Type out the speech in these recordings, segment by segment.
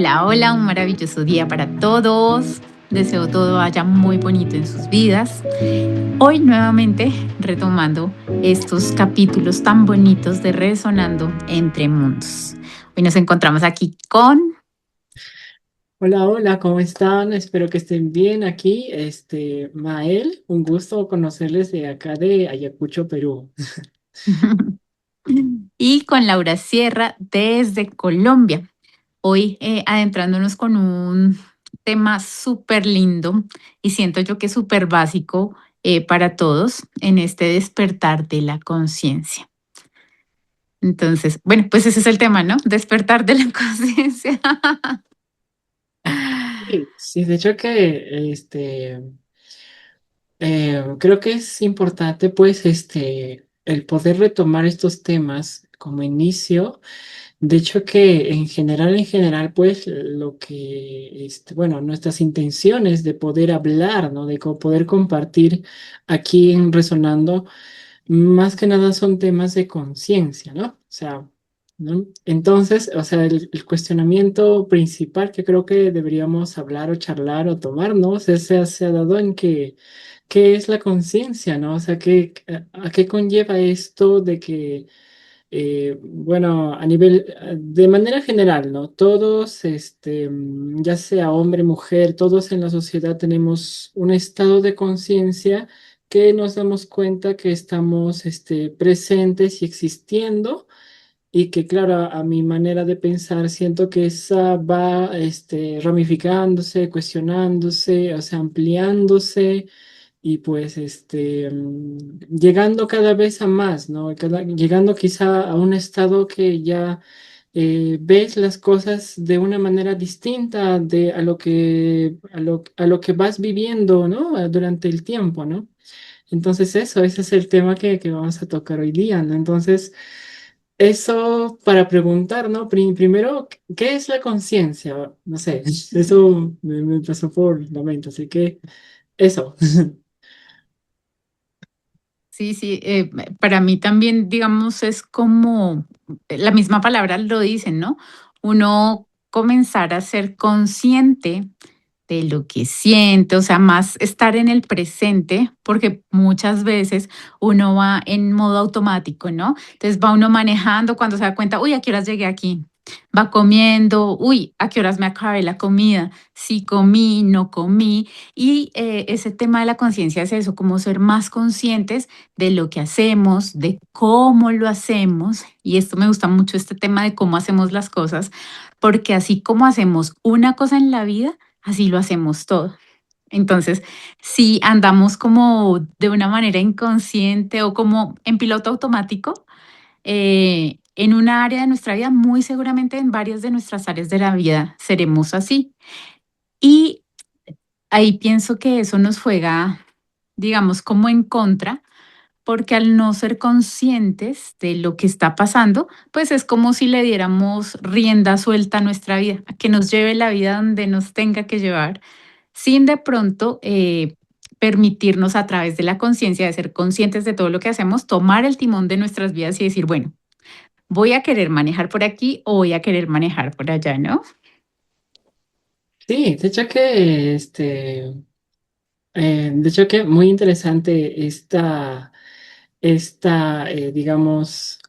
Hola, hola, un maravilloso día para todos. Deseo todo vaya muy bonito en sus vidas. Hoy nuevamente retomando estos capítulos tan bonitos de Resonando entre Mundos. Hoy nos encontramos aquí con... Hola, hola, ¿cómo están? Espero que estén bien aquí. Mael, un gusto conocerles de acá de Ayacucho, Perú. y con Laura Sierra desde Colombia. Hoy adentrándonos con un tema súper lindo y siento yo que súper básico para todos en este despertar de la conciencia. Entonces, bueno, pues ese es el tema, ¿no? Despertar de la conciencia. Sí, sí, de hecho que creo que es importante, pues, el poder retomar estos temas como inicio. De hecho que en general, pues, lo que, bueno, nuestras intenciones de poder hablar, ¿no? De poder compartir aquí en Resonando. Más que nada son temas de conciencia, ¿no? O sea, ¿no? Entonces, o sea, el cuestionamiento principal que creo que deberíamos hablar o charlar o tomarnos se ha dado en que, ¿qué es la conciencia, ¿no? O sea, a qué conlleva esto de que, bueno, de manera general, ¿no? Todos, ya sea hombre, mujer, todos en la sociedad tenemos un estado de conciencia que nos damos cuenta que estamos, presentes y existiendo y que, claro, a mi manera de pensar, siento que esa va, ramificándose, cuestionándose, o sea, ampliándose y pues llegando cada vez a más, ¿no? Llegando quizá a un estado que ya ves las cosas de una manera distinta a lo que vas viviendo, ¿no? Durante el tiempo, ¿no? Entonces ese es el tema que vamos a tocar hoy día, ¿no? Entonces, eso para preguntar, ¿no? Primero, ¿qué es la conciencia? No sé, eso me pasó por la mente, así que eso. Sí, sí, para mí también, digamos, es como la misma palabra lo dicen, ¿no? Uno comenzar a ser consciente de lo que siente, o sea, más estar en el presente, porque muchas veces uno va en modo automático, ¿no? Entonces va uno manejando cuando se da cuenta, uy, ¿a qué horas llegué aquí? Va comiendo, uy, ¿a qué horas me acabé la comida? Si comí, no comí. Y ese tema de la conciencia es eso, como ser más conscientes de lo que hacemos, de cómo lo hacemos. Y esto me gusta mucho, este tema de cómo hacemos las cosas, porque así como hacemos una cosa en la vida, así lo hacemos todo. Entonces, si andamos como de una manera inconsciente o como en piloto automático, en una área de nuestra vida, muy seguramente en varias de nuestras áreas de la vida seremos así. Y ahí pienso que eso nos juega, digamos, como en contra, porque al no ser conscientes de lo que está pasando, pues es como si le diéramos rienda suelta a nuestra vida, a que nos lleve la vida donde nos tenga que llevar sin de pronto permitirnos a través de la conciencia, de ser conscientes de todo lo que hacemos, tomar el timón de nuestras vidas y decir, bueno, voy a querer manejar por aquí o voy a querer manejar por allá, ¿no? Sí, de hecho que muy interesante digamos,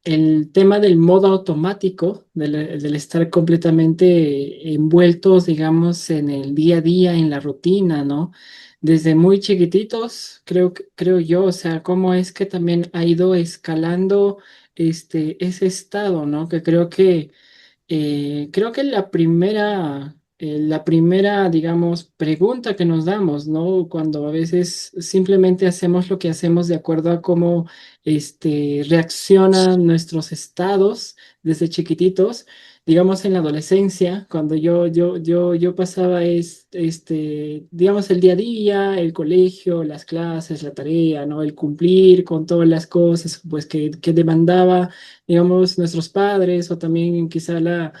el tema del modo automático, del estar completamente envueltos, digamos, en el día a día, en la rutina, ¿no? Desde muy chiquititos, creo yo, o sea, cómo es que también ha ido escalando ese estado, ¿no? Que creo que la primera, digamos, pregunta que nos damos, ¿no? Cuando a veces simplemente hacemos lo que hacemos de acuerdo a cómo, reaccionan nuestros estados desde chiquititos, digamos, en la adolescencia, cuando yo pasaba, digamos, el día a día, el colegio, las clases, la tarea, ¿no? El cumplir con todas las cosas, pues, que demandaba, digamos, nuestros padres o también quizá la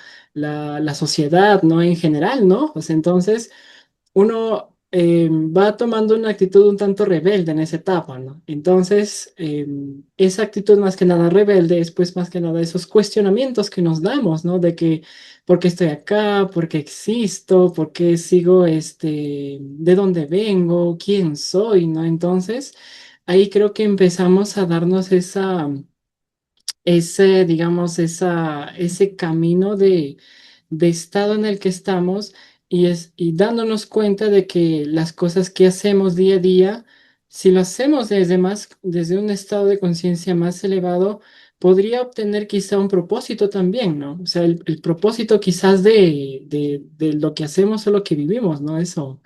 sociedad, ¿no? En general, ¿no? Pues entonces, uno va tomando una actitud un tanto rebelde en esa etapa, ¿no? Entonces, esa actitud más que nada rebelde es pues más que nada esos cuestionamientos que nos damos, ¿no? De que, ¿por qué estoy acá? ¿Por qué existo? ¿Por qué sigo de dónde vengo? ¿Quién soy? ¿No? Entonces, ahí creo que empezamos a darnos digamos, ese camino de estado en el que estamos y dándonos cuenta de que las cosas que hacemos día a día, si lo hacemos desde un estado de conciencia más elevado, podría obtener quizá un propósito también, ¿no? O sea, el propósito quizás de lo que hacemos o lo que vivimos, ¿no? Eso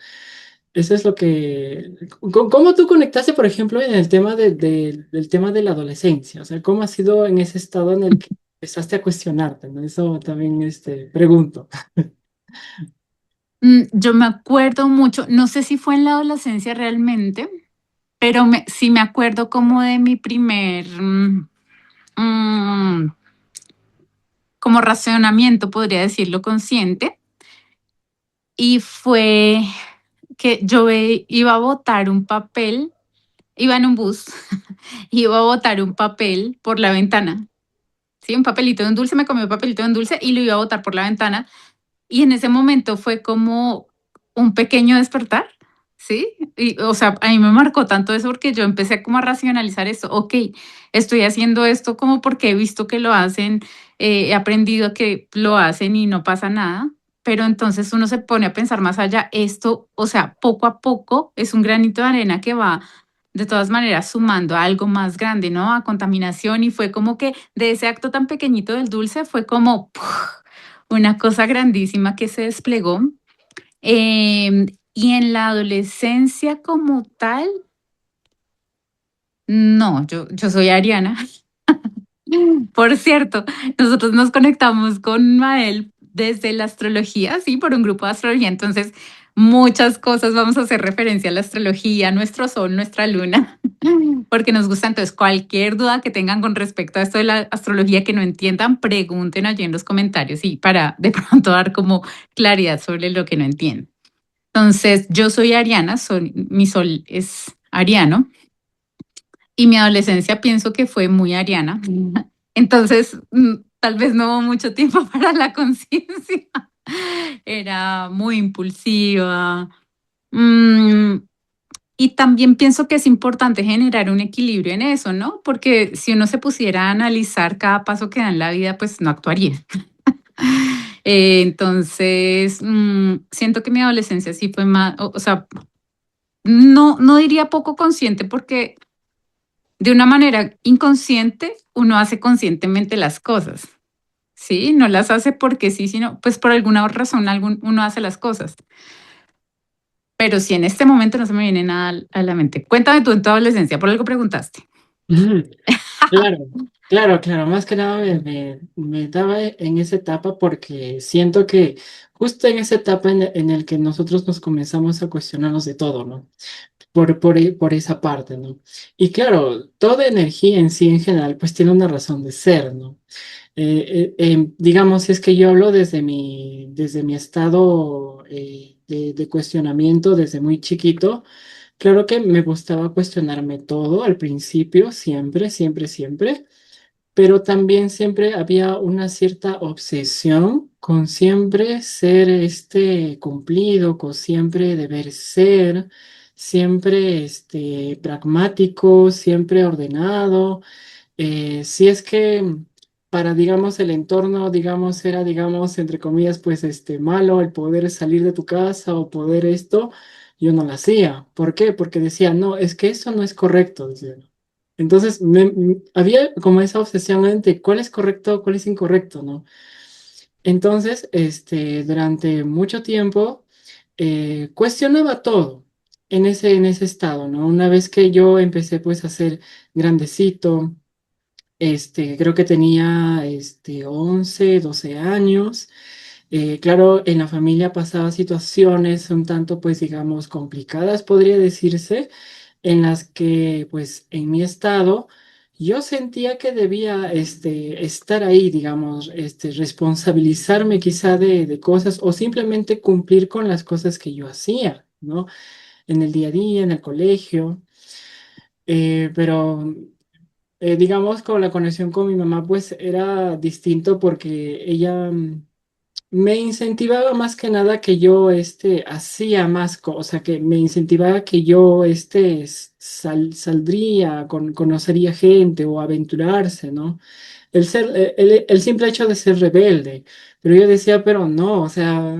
es lo que... ¿Cómo tú conectaste, por ejemplo, en el tema del tema de la adolescencia? O sea, ¿cómo has sido en ese estado en el que empezaste a cuestionarte, ¿no? Eso también, pregunto. Yo me acuerdo mucho, no sé si fue en la adolescencia realmente, pero sí me acuerdo como de mi primer mm, como racionamiento, podría decirlo, consciente, y fue que iba a botar un papel, iba en un bus, iba a botar un papel por la ventana. Sí, un papelito de un dulce, me comí un papelito de un dulce y lo iba a botar por la ventana. Y en ese momento fue como un pequeño despertar, ¿sí? Y, o sea, a mí me marcó tanto eso porque yo empecé como a racionalizar esto. Ok, estoy haciendo esto como porque he visto que lo hacen, he aprendido que lo hacen y no pasa nada. Pero entonces uno se pone a pensar más allá, esto, o sea, poco a poco es un granito de arena que va de todas maneras sumando a algo más grande, ¿no? A contaminación y fue como que de ese acto tan pequeñito del dulce fue como una cosa grandísima que se desplegó. Y en la adolescencia como tal, no, yo soy Ariana. Por cierto, nosotros nos conectamos con Mael desde la astrología, sí, por un grupo de astrología. Entonces, muchas cosas vamos a hacer referencia a la astrología, nuestro sol, nuestra luna, porque nos gusta. Entonces, cualquier duda que tengan con respecto a esto de la astrología que no entiendan, pregunten allí en los comentarios y para de pronto dar como claridad sobre lo que no entienden. Entonces, yo soy Ariana, mi sol es ariano y mi adolescencia pienso que fue muy ariana. Entonces, tal vez no hubo mucho tiempo para la conciencia. Era muy impulsiva. Mm, y también pienso que es importante generar un equilibrio en eso, ¿no? Porque si uno se pusiera a analizar cada paso que da en la vida, pues no actuaría. Entonces, siento que mi adolescencia sí fue más, o sea, no diría poco consciente porque de una manera inconsciente uno hace conscientemente las cosas, ¿sí? No las hace porque sí, sino pues por alguna razón uno hace las cosas. Pero si en este momento no se me viene nada a la mente. Cuéntame tú en tu adolescencia, por algo preguntaste. Claro, claro, claro. Más que nada me daba en esa etapa porque siento que justo en esa etapa en el que nosotros nos comenzamos a cuestionarnos de todo, ¿no? Por esa parte, ¿no? Y claro, toda energía en sí en general pues tiene una razón de ser, ¿no? Digamos, si es que yo hablo desde mi estado de cuestionamiento desde muy chiquito. Claro que me gustaba cuestionarme todo al principio, siempre, siempre, siempre, pero también siempre había una cierta obsesión con siempre ser cumplido, con siempre deber ser, siempre pragmático, siempre ordenado. Si es que para, digamos, el entorno, digamos, era, digamos, entre comillas, pues, malo el poder salir de tu casa o poder esto, yo no lo hacía. ¿Por qué? Porque decía, no, es que eso no es correcto, decía. Entonces, había como esa obsesión entre cuál es correcto, cuál es incorrecto, ¿no? Entonces, durante mucho tiempo, cuestionaba todo en ese estado, ¿no? Una vez que yo empecé, pues, a ser grandecito, creo que tenía 11, 12 años. Claro, en la familia pasaba situaciones un tanto, pues digamos, complicadas, podría decirse, en las que, pues, en mi estado, yo sentía que debía estar ahí, digamos, responsabilizarme quizá de cosas o simplemente cumplir con las cosas que yo hacía. ¿no? En el día a día, en el colegio, pero digamos con la conexión con mi mamá pues era distinto porque ella me incentivaba más que nada que yo hacía más cosas, o sea, que me incentivaba que yo saldría, conocería gente o aventurarse, ¿no? El simple hecho de ser rebelde. Pero yo decía, pero no, o sea,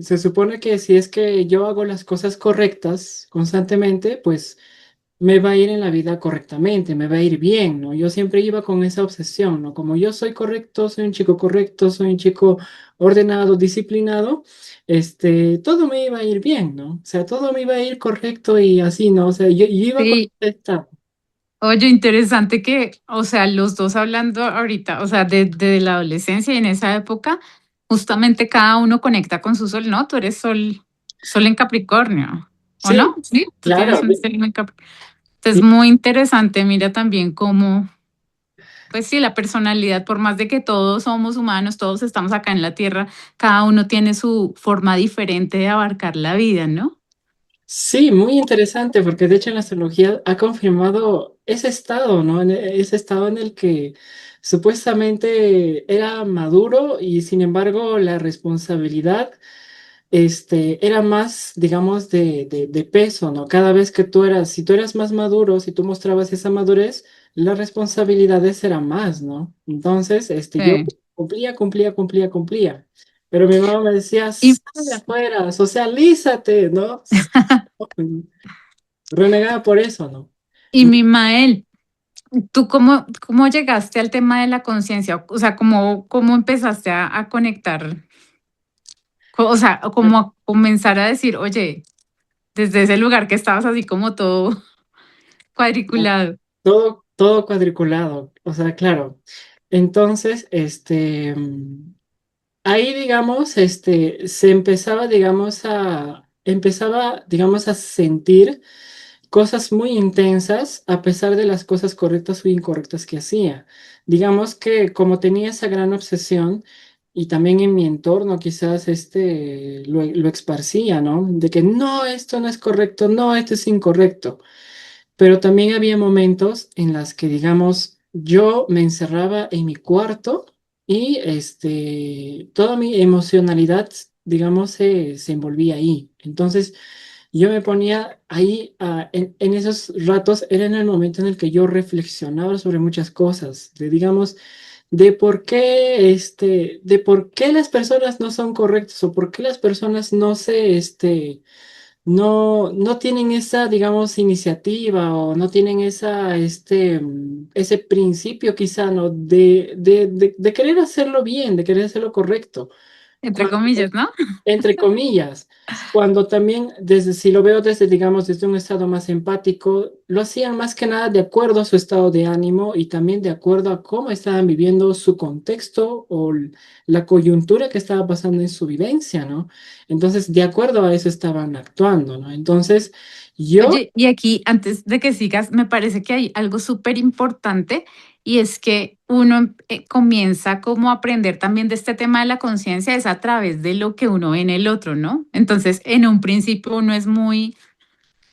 se supone que si es que yo hago las cosas correctas constantemente, pues me va a ir en la vida correctamente, me va a ir bien, ¿no? Yo siempre iba con esa obsesión, ¿no? Como yo soy correcto, soy un chico correcto, soy un chico ordenado, disciplinado, todo me iba a ir bien, ¿no? O sea, todo me iba a ir correcto y así, ¿no? O sea, yo iba con Sí, esta. oye, interesante que, o sea, los dos hablando ahorita, o sea, de la adolescencia y en esa época, justamente cada uno conecta con su sol, ¿no? Tú eres sol en Capricornio, ¿o no? Sí, Sí, tú tienes claro. un sol en Capricornio. Entonces, muy interesante, mira también cómo, pues sí, la personalidad, por más de que todos somos humanos, todos estamos acá en la Tierra, cada uno tiene su forma diferente de abarcar la vida, ¿no? Sí, muy interesante, porque de hecho la astrología ha confirmado ese estado, ¿no? Ese estado en el que supuestamente era maduro y sin embargo la responsabilidad, era más, digamos, de peso, ¿no? Cada vez que si tú eras más maduro, si tú mostrabas esa madurez, las responsabilidades eran más, ¿no? Entonces, yo Sí. cumplía. Pero mi mamá me decía, Y, sal de afuera, socialízate, ¿no? Renegaba por eso, ¿no? y Mimael, ¿tú cómo llegaste al tema de la conciencia? O sea, ¿cómo empezaste a conectar? O sea, como a comenzar a decir, oye, desde ese lugar que estabas así como todo cuadriculado. Todo cuadriculado, o sea, claro. Entonces, ahí, digamos, se empezaba, digamos, a sentir cosas muy intensas a pesar de las cosas correctas o incorrectas que hacía. Digamos que como tenía esa gran obsesión y también en mi entorno quizás lo esparcía, ¿no? De que no, esto no es correcto, no, esto es incorrecto. Pero también había momentos en las que, digamos, yo me encerraba en mi cuarto y toda mi emocionalidad, digamos, se envolvía ahí. Entonces, yo me ponía ahí, en esos ratos, era en el momento en el que yo reflexionaba sobre muchas cosas, digamos, de por qué las personas no son correctas o por qué las personas no tienen esa, digamos, iniciativa o no tienen ese principio quizá, ¿no? De querer hacerlo bien, de querer hacerlo correcto. Entre Cuando, comillas, ¿no? entre comillas, cuando también, si lo veo desde, digamos, desde un estado más empático, lo hacían más que nada de acuerdo a su estado de ánimo y también de acuerdo a cómo estaban viviendo su contexto o la coyuntura que estaba pasando en su vivencia, ¿no? Entonces, de acuerdo a eso estaban actuando, ¿no? Entonces, yo, Oye, y aquí, antes de que sigas, me parece que hay algo súper importante y es que uno comienza como a aprender también de este tema de la conciencia es a través de lo que uno ve en el otro, ¿no? Entonces, en un principio uno es muy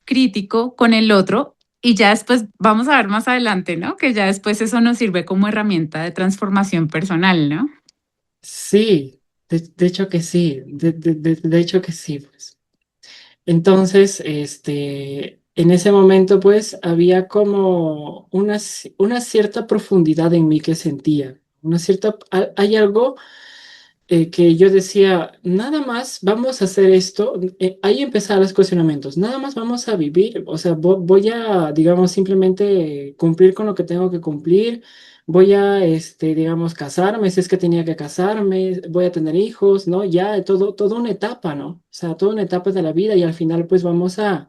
crítico con el otro y ya después, vamos a ver más adelante, ¿no? Que ya después eso nos sirve como herramienta de transformación personal, ¿no? sí, de hecho que sí, de hecho que sí, pues. Entonces, en ese momento, pues, había como una cierta profundidad en mí que sentía, hay algo que yo decía, nada más vamos a hacer esto, ahí empezaron los cuestionamientos, nada más vamos a vivir, o sea, voy a, digamos, simplemente cumplir con lo que tengo que cumplir, voy a, digamos, casarme, si es que tenía que casarme, voy a tener hijos, ¿no? Ya, toda una etapa, ¿no? O sea, toda una etapa de la vida y al final, pues, vamos a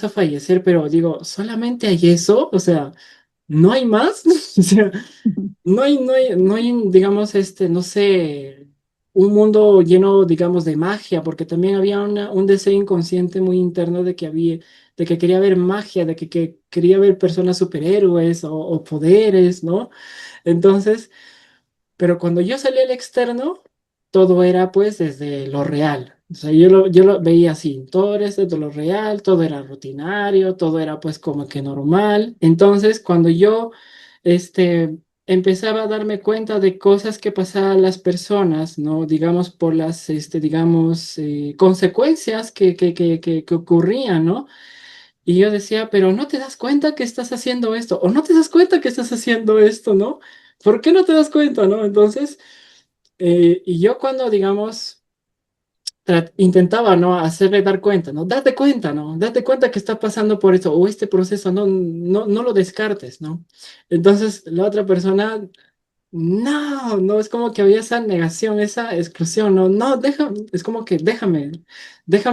fallecer, pero digo, ¿solamente hay eso? O sea, ¿no hay más? O sea, digamos, no sé, un mundo lleno, digamos, de magia, porque también había un deseo inconsciente muy interno de que quería ver magia, que quería ver personas superhéroes o poderes, ¿no? Entonces, pero cuando yo salí al externo, todo era pues desde lo real. O sea, yo lo veía así, todo era desde lo real, todo era rutinario, todo era pues como que normal. Entonces, cuando yo empezaba a darme cuenta de cosas que pasaban las personas, ¿no? Digamos, por las, digamos, consecuencias que ocurrían, ¿no? Y yo decía, pero no te das cuenta que estás haciendo esto, o no te das cuenta que estás haciendo esto, ¿no? ¿Por qué no te das cuenta, no? Entonces, y yo cuando, digamos, intentaba, ¿no? Hacerle dar cuenta, ¿no? Date cuenta, ¿no? Date cuenta que está pasando por esto, o este proceso, no lo descartes, ¿no? Entonces, la otra persona, no, es como que había esa negación, esa exclusión, no, es como que déjame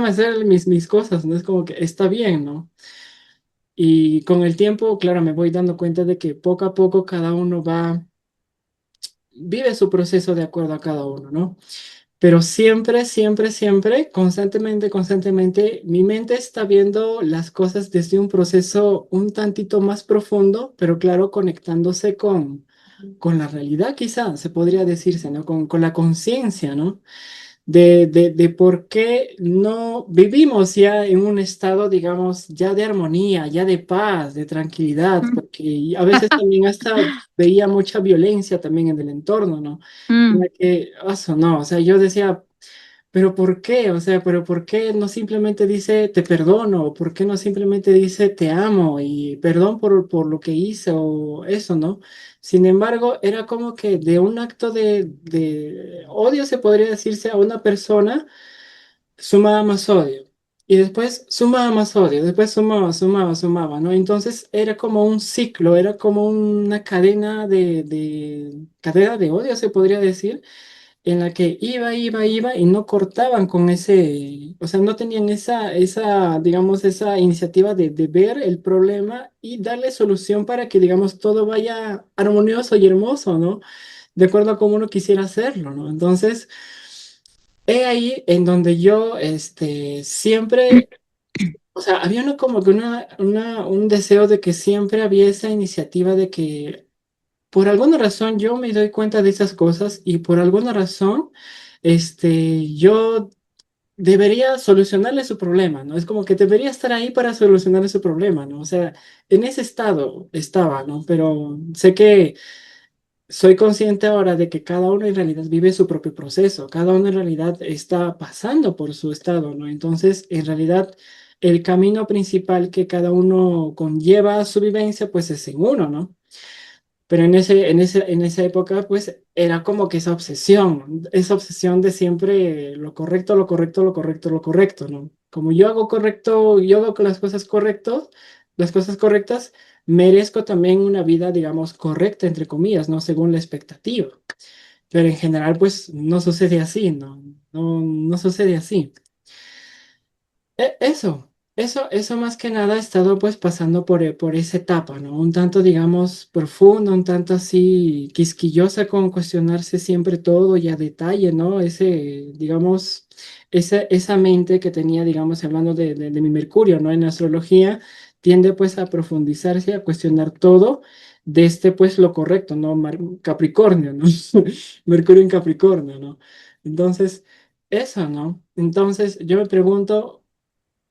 hacer mis cosas, ¿no? Es como que está bien, ¿no? Y con el tiempo, claro, me voy dando cuenta de que poco a poco cada uno vive su proceso de acuerdo a cada uno, ¿no? Pero siempre, constantemente, mi mente está viendo las cosas desde un proceso un tantito más profundo, pero claro, conectándose con la realidad, quizá, se podría decirse, ¿no? Con la conciencia, ¿no? De por qué no vivimos ya en un estado, digamos, ya de armonía, ya de paz, de tranquilidad, Mm, porque a veces también hasta veía mucha violencia también en el entorno, ¿no? En mm, la que, no, o sea, yo decía, pero ¿por qué? O sea, pero ¿por qué no simplemente dice te perdono? ¿Por qué no simplemente dice te amo y perdón por lo que hice o eso, ¿no? Sin embargo, era como que de un acto de odio, se podría decirse, a una persona, sumaba más odio. Y después sumaba más odio, después sumaba, ¿no? Entonces era como un ciclo, era como una cadena de odio, se podría decir, en la que iba y no cortaban con ese, o sea, no tenían digamos, esa iniciativa de ver el problema y darle solución para que, digamos, todo vaya armonioso y hermoso, ¿no? De acuerdo a cómo uno quisiera hacerlo, ¿no? Entonces, he ahí en donde yo, siempre, o sea, había como que un deseo de que siempre había esa iniciativa de que por alguna razón yo me doy cuenta de esas cosas y por alguna razón, yo debería solucionarle su problema, ¿no? Es como que debería estar ahí para solucionarle su problema, ¿no? O sea, en ese estado estaba, ¿no? Pero sé que soy consciente ahora de que cada uno en realidad vive su propio proceso, cada uno en realidad está pasando por su estado, ¿no? Entonces, en realidad, el camino principal que cada uno conlleva a su vivencia, pues es en uno, ¿no? Pero en esa época, pues era como que esa obsesión de siempre lo correcto, lo correcto, lo correcto, lo correcto, ¿no? Como yo hago correcto, yo hago las cosas correctas, las cosas correctas, merezco también una vida, digamos, correcta, entre comillas, ¿no? Según la expectativa. Pero en general, pues no sucede así, ¿no? No sucede así. Eso más que nada ha estado pues pasando por esa etapa, ¿no? Un tanto, digamos, profunda, un tanto así quisquillosa con cuestionarse siempre todo y a detalle, ¿no? Digamos, esa mente que tenía, digamos, hablando de mi Mercurio, ¿no? En la astrología tiende pues a profundizarse, a cuestionar todo desde pues lo correcto, ¿no? Capricornio, ¿no? Mercurio en Capricornio, ¿no? Entonces, eso, ¿no? Entonces, yo me pregunto,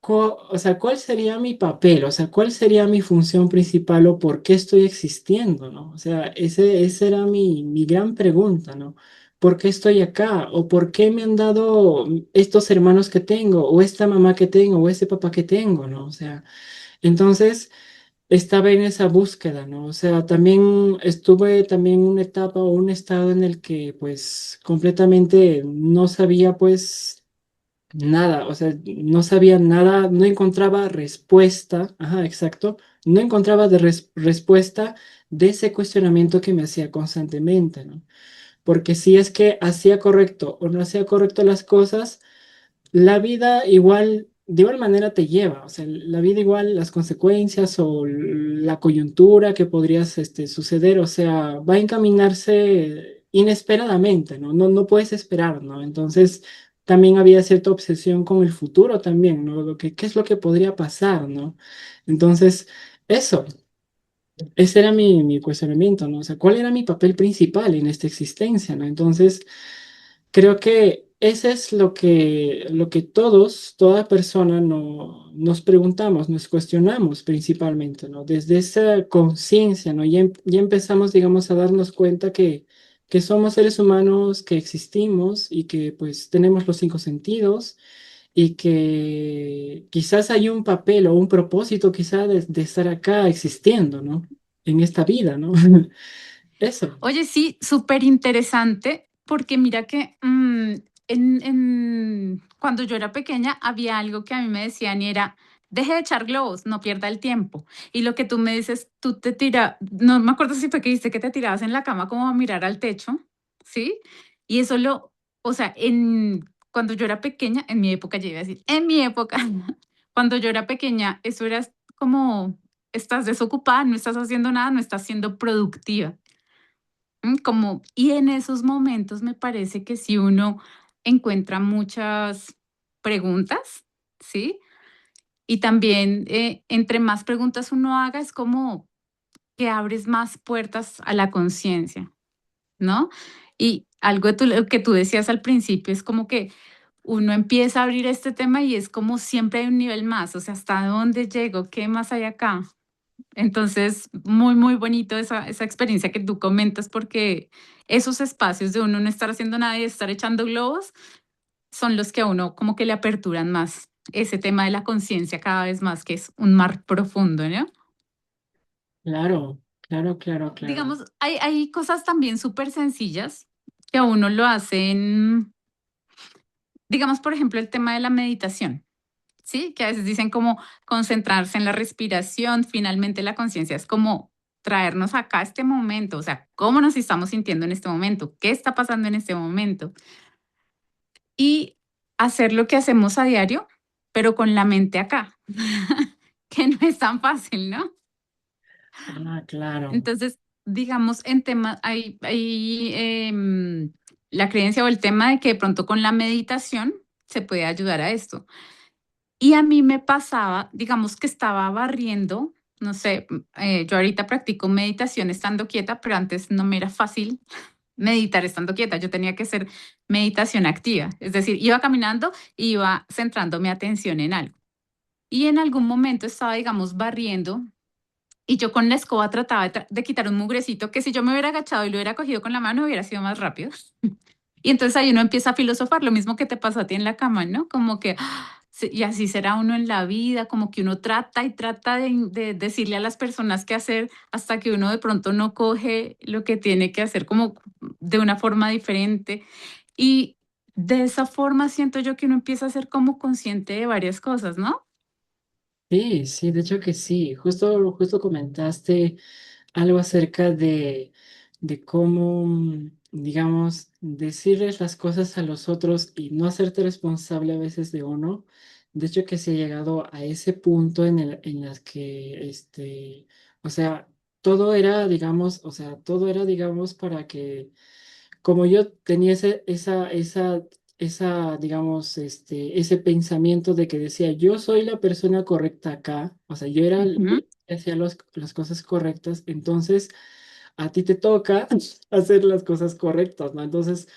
o sea, ¿cuál sería mi papel? O sea, ¿cuál sería mi función principal o por qué estoy existiendo, ¿no? O sea, esa era mi gran pregunta, ¿no? ¿Por qué estoy acá? ¿O por qué me han dado estos hermanos que tengo? ¿O esta mamá que tengo? ¿O ese papá que tengo? ¿No? O sea, entonces estaba en esa búsqueda, ¿no? O sea, también estuve también en una etapa o un estado en el que pues completamente no sabía pues nada, o sea, no sabía nada, no encontraba respuesta, ajá, exacto, no encontraba respuesta de ese cuestionamiento que me hacía constantemente, ¿no? Porque si es que hacía correcto o no hacía correcto las cosas, la vida igual, de igual manera te lleva, o sea, la vida igual, las consecuencias o la coyuntura que podrías suceder, o sea, va a encaminarse inesperadamente, ¿no? No puedes esperar, ¿no? Entonces, también había cierta obsesión con el futuro también, ¿no? ¿Qué es lo que podría pasar, ¿no? Entonces, eso, ese era mi cuestionamiento, ¿no? O sea, ¿cuál era mi papel principal en esta existencia, ¿no? Entonces, creo que ese es lo que todos, toda persona nos preguntamos, nos cuestionamos principalmente, ¿no? Desde esa conciencia, ¿no? Ya empezamos, digamos, a darnos cuenta que somos seres humanos, que existimos y que pues tenemos los cinco sentidos y que quizás hay un papel o un propósito quizá de estar acá existiendo, ¿no? En esta vida, ¿no? Eso. Oye, sí, súper interesante, porque mira que cuando yo era pequeña había algo que a mí me decían y era, deje de echar globos, no pierda el tiempo. Y lo que tú me dices, tú te tiras, no me acuerdo si fue que dijiste que te tirabas en la cama como a mirar al techo, ¿sí? Y eso o sea, cuando yo era pequeña, en mi época, yo iba a decir, en mi época, cuando yo era pequeña, eso era como, estás desocupada, no estás haciendo nada, no estás siendo productiva. Como, y en esos momentos me parece que si uno encuentra muchas preguntas, ¿sí? Y también entre más preguntas uno haga, es como que abres más puertas a la conciencia, ¿no? Y algo de lo que tú decías al principio es como que uno empieza a abrir este tema y es como siempre hay un nivel más, o sea, ¿hasta dónde llego? ¿Qué más hay acá? Entonces, muy, muy bonito esa experiencia que tú comentas, porque esos espacios de uno no estar haciendo nada y estar echando globos son los que a uno como que le aperturan más ese tema de la conciencia cada vez más, que es un mar profundo, ¿no? Claro, claro, claro, claro. Digamos, hay cosas también súper sencillas que a uno lo hacen, digamos, por ejemplo, el tema de la meditación. Sí, que a veces dicen como concentrarse en la respiración, finalmente la conciencia es como traernos acá a este momento, o sea, cómo nos estamos sintiendo en este momento, qué está pasando en este momento y hacer lo que hacemos a diario, pero con la mente acá, que no es tan fácil, ¿no? Ah, claro. Entonces, digamos, en temas, la creencia o el tema de que de pronto con la meditación se puede ayudar a esto. Y a mí me pasaba, digamos que estaba barriendo, no sé, yo ahorita practico meditación estando quieta, pero antes no me era fácil meditar estando quieta. Yo tenía que hacer meditación activa, es decir, iba caminando y iba centrando mi atención en algo. Y en algún momento estaba, digamos, barriendo y yo con la escoba trataba de quitar un mugrecito que si yo me hubiera agachado y lo hubiera cogido con la mano hubiera sido más rápido. Y entonces ahí uno empieza a filosofar, lo mismo que te pasó a ti en la cama, ¿no? Como que, sí, y así será uno en la vida, como que uno trata y trata de decirle a las personas qué hacer hasta que uno de pronto no coge lo que tiene que hacer como de una forma diferente. Y de esa forma siento yo que uno empieza a ser como consciente de varias cosas, ¿no? Sí, sí, de hecho que sí. Justo comentaste algo acerca de cómo, digamos, decirles las cosas a los otros y no hacerte responsable a veces de uno. De hecho que se ha llegado a ese punto en las que, o sea, todo era, digamos, o sea, todo era, digamos, para que como yo tenía digamos, ese pensamiento de que decía, yo soy la persona correcta acá, o sea, yo era el Ujú. que hacía las cosas correctas, entonces a ti te toca hacer las cosas correctas, ¿no? Entonces,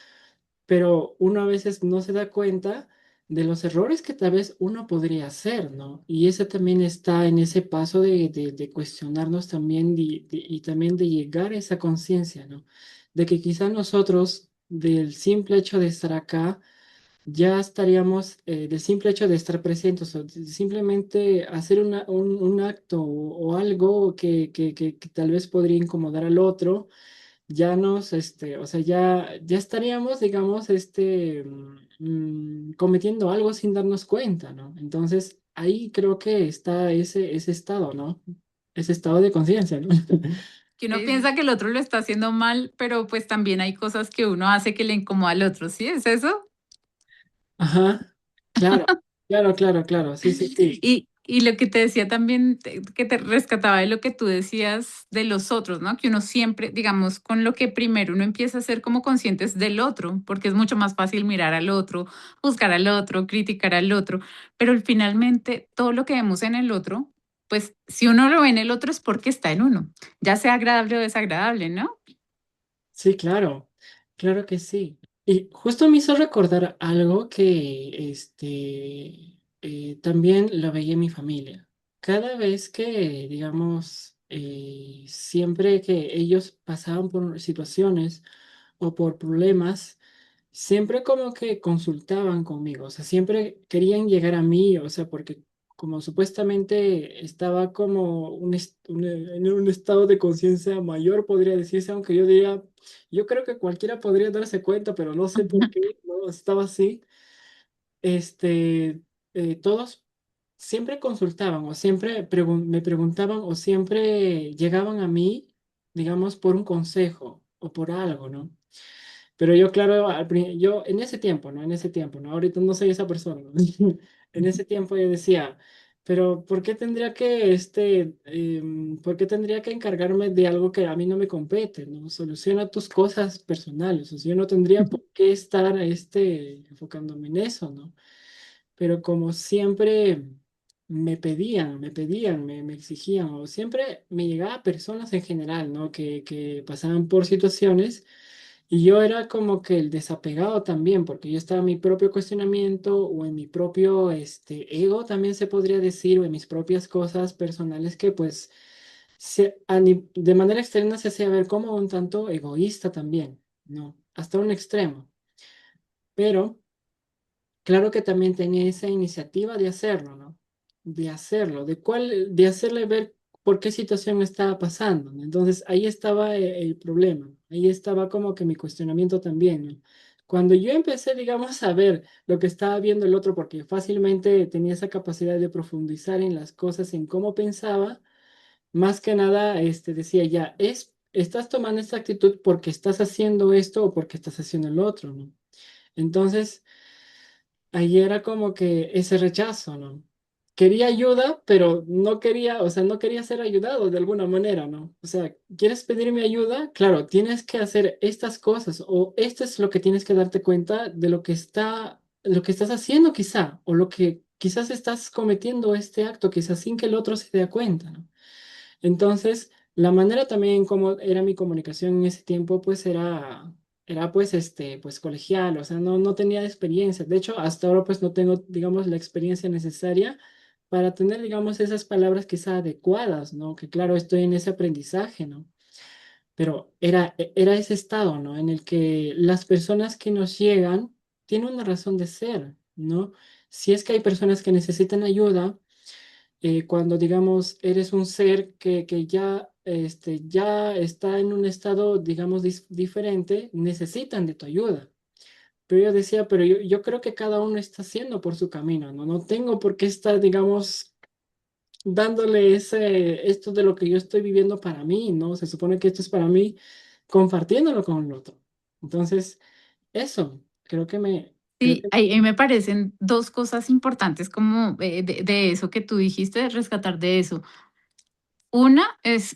pero uno a veces no se da cuenta de los errores que tal vez uno podría hacer, ¿no? Y ese también está en ese paso de cuestionarnos también y también de llegar a esa conciencia, ¿no? De que quizá nosotros, del simple hecho de estar acá, ya estaríamos, del simple hecho de estar presentes, o de simplemente hacer un acto o algo que tal vez podría incomodar al otro ya o sea, ya estaríamos, digamos, cometiendo algo sin darnos cuenta, ¿no? Entonces, ahí creo que está ese estado, ¿no? Ese estado de conciencia, ¿no? Que uno piensa que el otro lo está haciendo mal, pero pues también hay cosas que uno hace que le incomoda al otro, ¿sí? ¿Es eso? Ajá, claro, claro, claro, claro, sí, sí, sí. Y lo que te decía también, que te rescataba de lo que tú decías de los otros, ¿no? Que uno siempre, digamos, con lo que primero uno empieza a ser como conscientes del otro, porque es mucho más fácil mirar al otro, juzgar al otro, criticar al otro, pero finalmente todo lo que vemos en el otro, pues si uno lo ve en el otro es porque está en uno, ya sea agradable o desagradable, ¿no? Sí, claro, claro que sí. Y justo me hizo recordar algo que también lo veía en mi familia. Cada vez que, digamos, siempre que ellos pasaban por situaciones o por problemas, siempre como que consultaban conmigo, o sea, siempre querían llegar a mí, o sea, porque como supuestamente estaba como en un estado de conciencia mayor, podría decirse, aunque yo diría, yo creo que cualquiera podría darse cuenta, pero no sé por qué, no estaba así. Este, Todos siempre consultaban o siempre me preguntaban o siempre llegaban a mí, digamos, por un consejo o por algo, ¿no? Pero yo, claro, yo en ese tiempo, ¿no? En ese tiempo, ¿no? Ahorita no soy esa persona, ¿no? En ese tiempo yo decía, pero ¿por qué tendría que, por qué tendría que encargarme de algo que a mí no me compete, ¿no? Soluciona tus cosas personales, o sea, yo no tendría por qué estar, enfocándome en eso, ¿no? Pero como siempre me exigían, o siempre me llegaba personas en general, ¿no? Que pasaban por situaciones y yo era como que el desapegado también, porque yo estaba en mi propio cuestionamiento o en mi propio ego, también se podría decir, o en mis propias cosas personales que pues de manera externa se hacía ver como un tanto egoísta también, ¿no? Hasta un extremo. Pero claro que también tenía esa iniciativa de hacerlo, ¿no? De hacerlo, de hacerle ver por qué situación estaba pasando, ¿no? Entonces ahí estaba el problema, ahí estaba como que mi cuestionamiento también, ¿no? Cuando yo empecé, digamos, a ver lo que estaba viendo el otro, porque fácilmente tenía esa capacidad de profundizar en las cosas, en cómo pensaba, más que nada, decía ya, estás tomando esta actitud porque estás haciendo esto o porque estás haciendo el otro, ¿no? Entonces ahí era como que ese rechazo, ¿no? Quería ayuda, pero no quería, o sea, no quería ser ayudado de alguna manera, ¿no? O sea, ¿quieres pedirme ayuda? Claro, tienes que hacer estas cosas o esto es lo que tienes que darte cuenta de lo que estás haciendo quizá, o lo que quizás estás cometiendo este acto, quizás sin que el otro se dé cuenta, ¿no? Entonces, la manera también como era mi comunicación en ese tiempo, pues era pues, pues colegial, o sea, no tenía experiencia. De hecho, hasta ahora pues no tengo, digamos, la experiencia necesaria para tener, digamos, esas palabras quizá adecuadas, ¿no? Que claro, estoy en ese aprendizaje, ¿no? Pero era ese estado, ¿no? En el que las personas que nos llegan tienen una razón de ser, ¿no? Si es que hay personas que necesitan ayuda, cuando digamos eres un ser que ya, ya está en un estado, digamos, diferente, necesitan de tu ayuda. Pero yo decía, pero yo creo que cada uno está haciendo por su camino, ¿no? No tengo por qué estar, digamos, dándole esto de lo que yo estoy viviendo para mí, ¿no? Se supone que esto es para mí, compartiéndolo con el otro. Entonces, eso, creo Sí, que ahí me parecen dos cosas importantes como de eso que tú dijiste, de rescatar de eso. Una es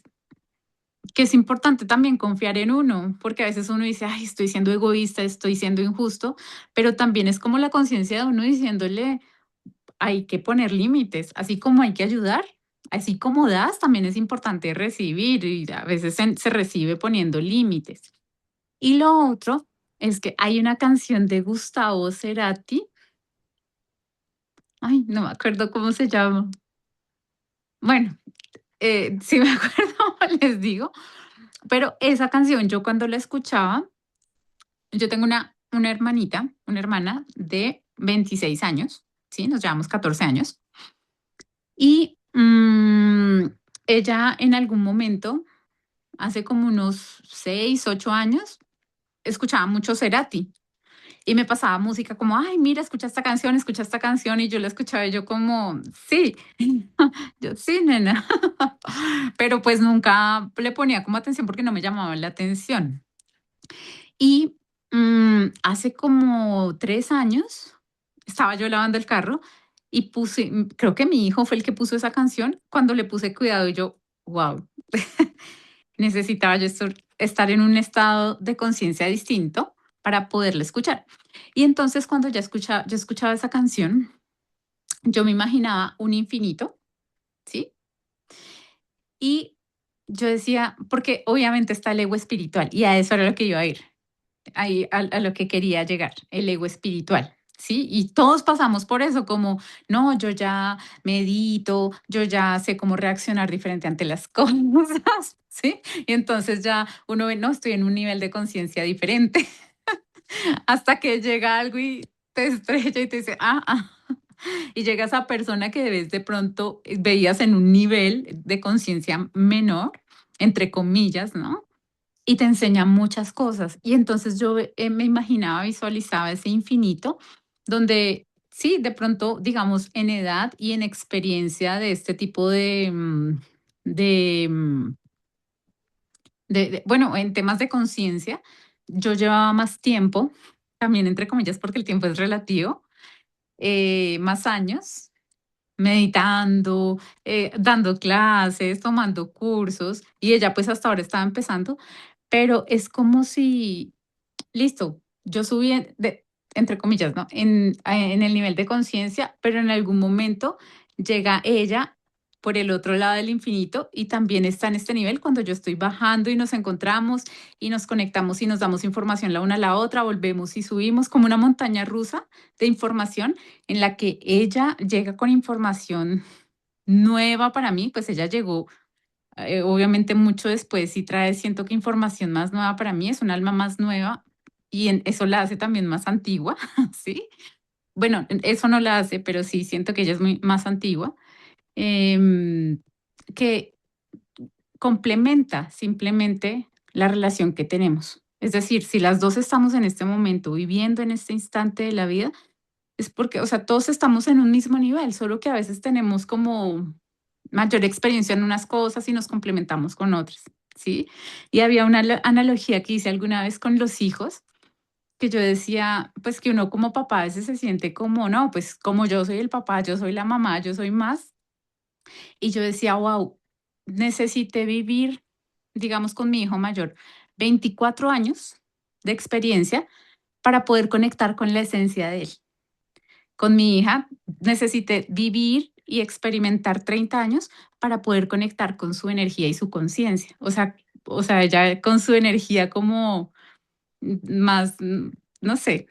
que es importante también confiar en uno, porque a veces uno dice, ay, estoy siendo egoísta, estoy siendo injusto, pero también es como la conciencia de uno diciéndole, hay que poner límites, así como hay que ayudar, así como das, también es importante recibir y a veces se recibe poniendo límites. Y lo otro es que hay una canción de Gustavo Cerati, ay, no me acuerdo cómo se llama. Bueno, sí me acuerdo, les digo, pero esa canción yo cuando la escuchaba, yo tengo una hermanita, una hermana de 26 años, ¿sí? Nos llevamos 14 años. Y ella en algún momento, hace como unos 6 8 años, escuchaba mucho Cerati y me pasaba música como, ay, mira, escucha esta canción y yo la escuchaba y yo como, sí, yo sí, nena, pero pues nunca le ponía como atención porque no me llamaba la atención. Y hace como 3 años estaba yo lavando el carro y puse, creo que mi hijo fue el que puso esa canción cuando le puse cuidado y yo, wow, necesitaba yo estar en un estado de conciencia distinto para poderla escuchar. Y entonces cuando yo escuchaba esa canción, yo me imaginaba un infinito, ¿sí? Y yo decía, porque obviamente está el ego espiritual y a eso era lo que iba a ir. ahí a lo que quería llegar, el ego espiritual, ¿sí? Y todos pasamos por eso, como, no, yo ya medito, yo ya sé cómo reaccionar diferente ante las cosas, ¿sí? Y entonces ya uno ve, no, estoy en un nivel de conciencia diferente, hasta que llega algo y te estrella y te dice, y llega esa persona que ves de pronto veías en un nivel de conciencia menor, entre comillas, ¿no? Y te enseña muchas cosas. Y entonces yo me imaginaba, visualizaba ese infinito donde sí, de pronto, digamos, en edad y en experiencia de este tipo de, mm, bueno, en temas de conciencia, yo llevaba más tiempo, también entre comillas, porque el tiempo es relativo, más años meditando, dando clases, tomando cursos, y ella pues hasta ahora estaba empezando, pero es como si listo, yo subí entre comillas, ¿no? En el nivel de conciencia, pero en algún momento llega ella por el otro lado del infinito y también está en este nivel cuando yo estoy bajando y nos encontramos y nos conectamos y nos damos información la una a la otra, volvemos y subimos como una montaña rusa de información en la que ella llega con información nueva para mí, pues ella llegó obviamente mucho después sí trae, siento que información más nueva para mí, es un alma más nueva y eso la hace también más antigua, ¿sí? Bueno, eso no la hace, pero sí siento que ella es muy más antigua, em, que complementa simplemente la relación que tenemos. Es decir, si las dos estamos en este momento viviendo en este instante de la vida, es porque, o sea, todos estamos en un mismo nivel, solo que a veces tenemos como mayor experiencia en unas cosas y nos complementamos con otras, ¿sí? Y había una analogía que hice alguna vez con los hijos, que yo decía, pues que uno como papá a veces se siente como, no, pues como yo soy el papá, yo soy la mamá, yo soy más. Y yo decía, wow, necesité vivir, digamos, con mi hijo mayor, 24 años de experiencia para poder conectar con la esencia de él. Con mi hija necesité vivir y experimentar 30 años para poder conectar con su energía y su conciencia. O sea, ella con su energía como más, no sé,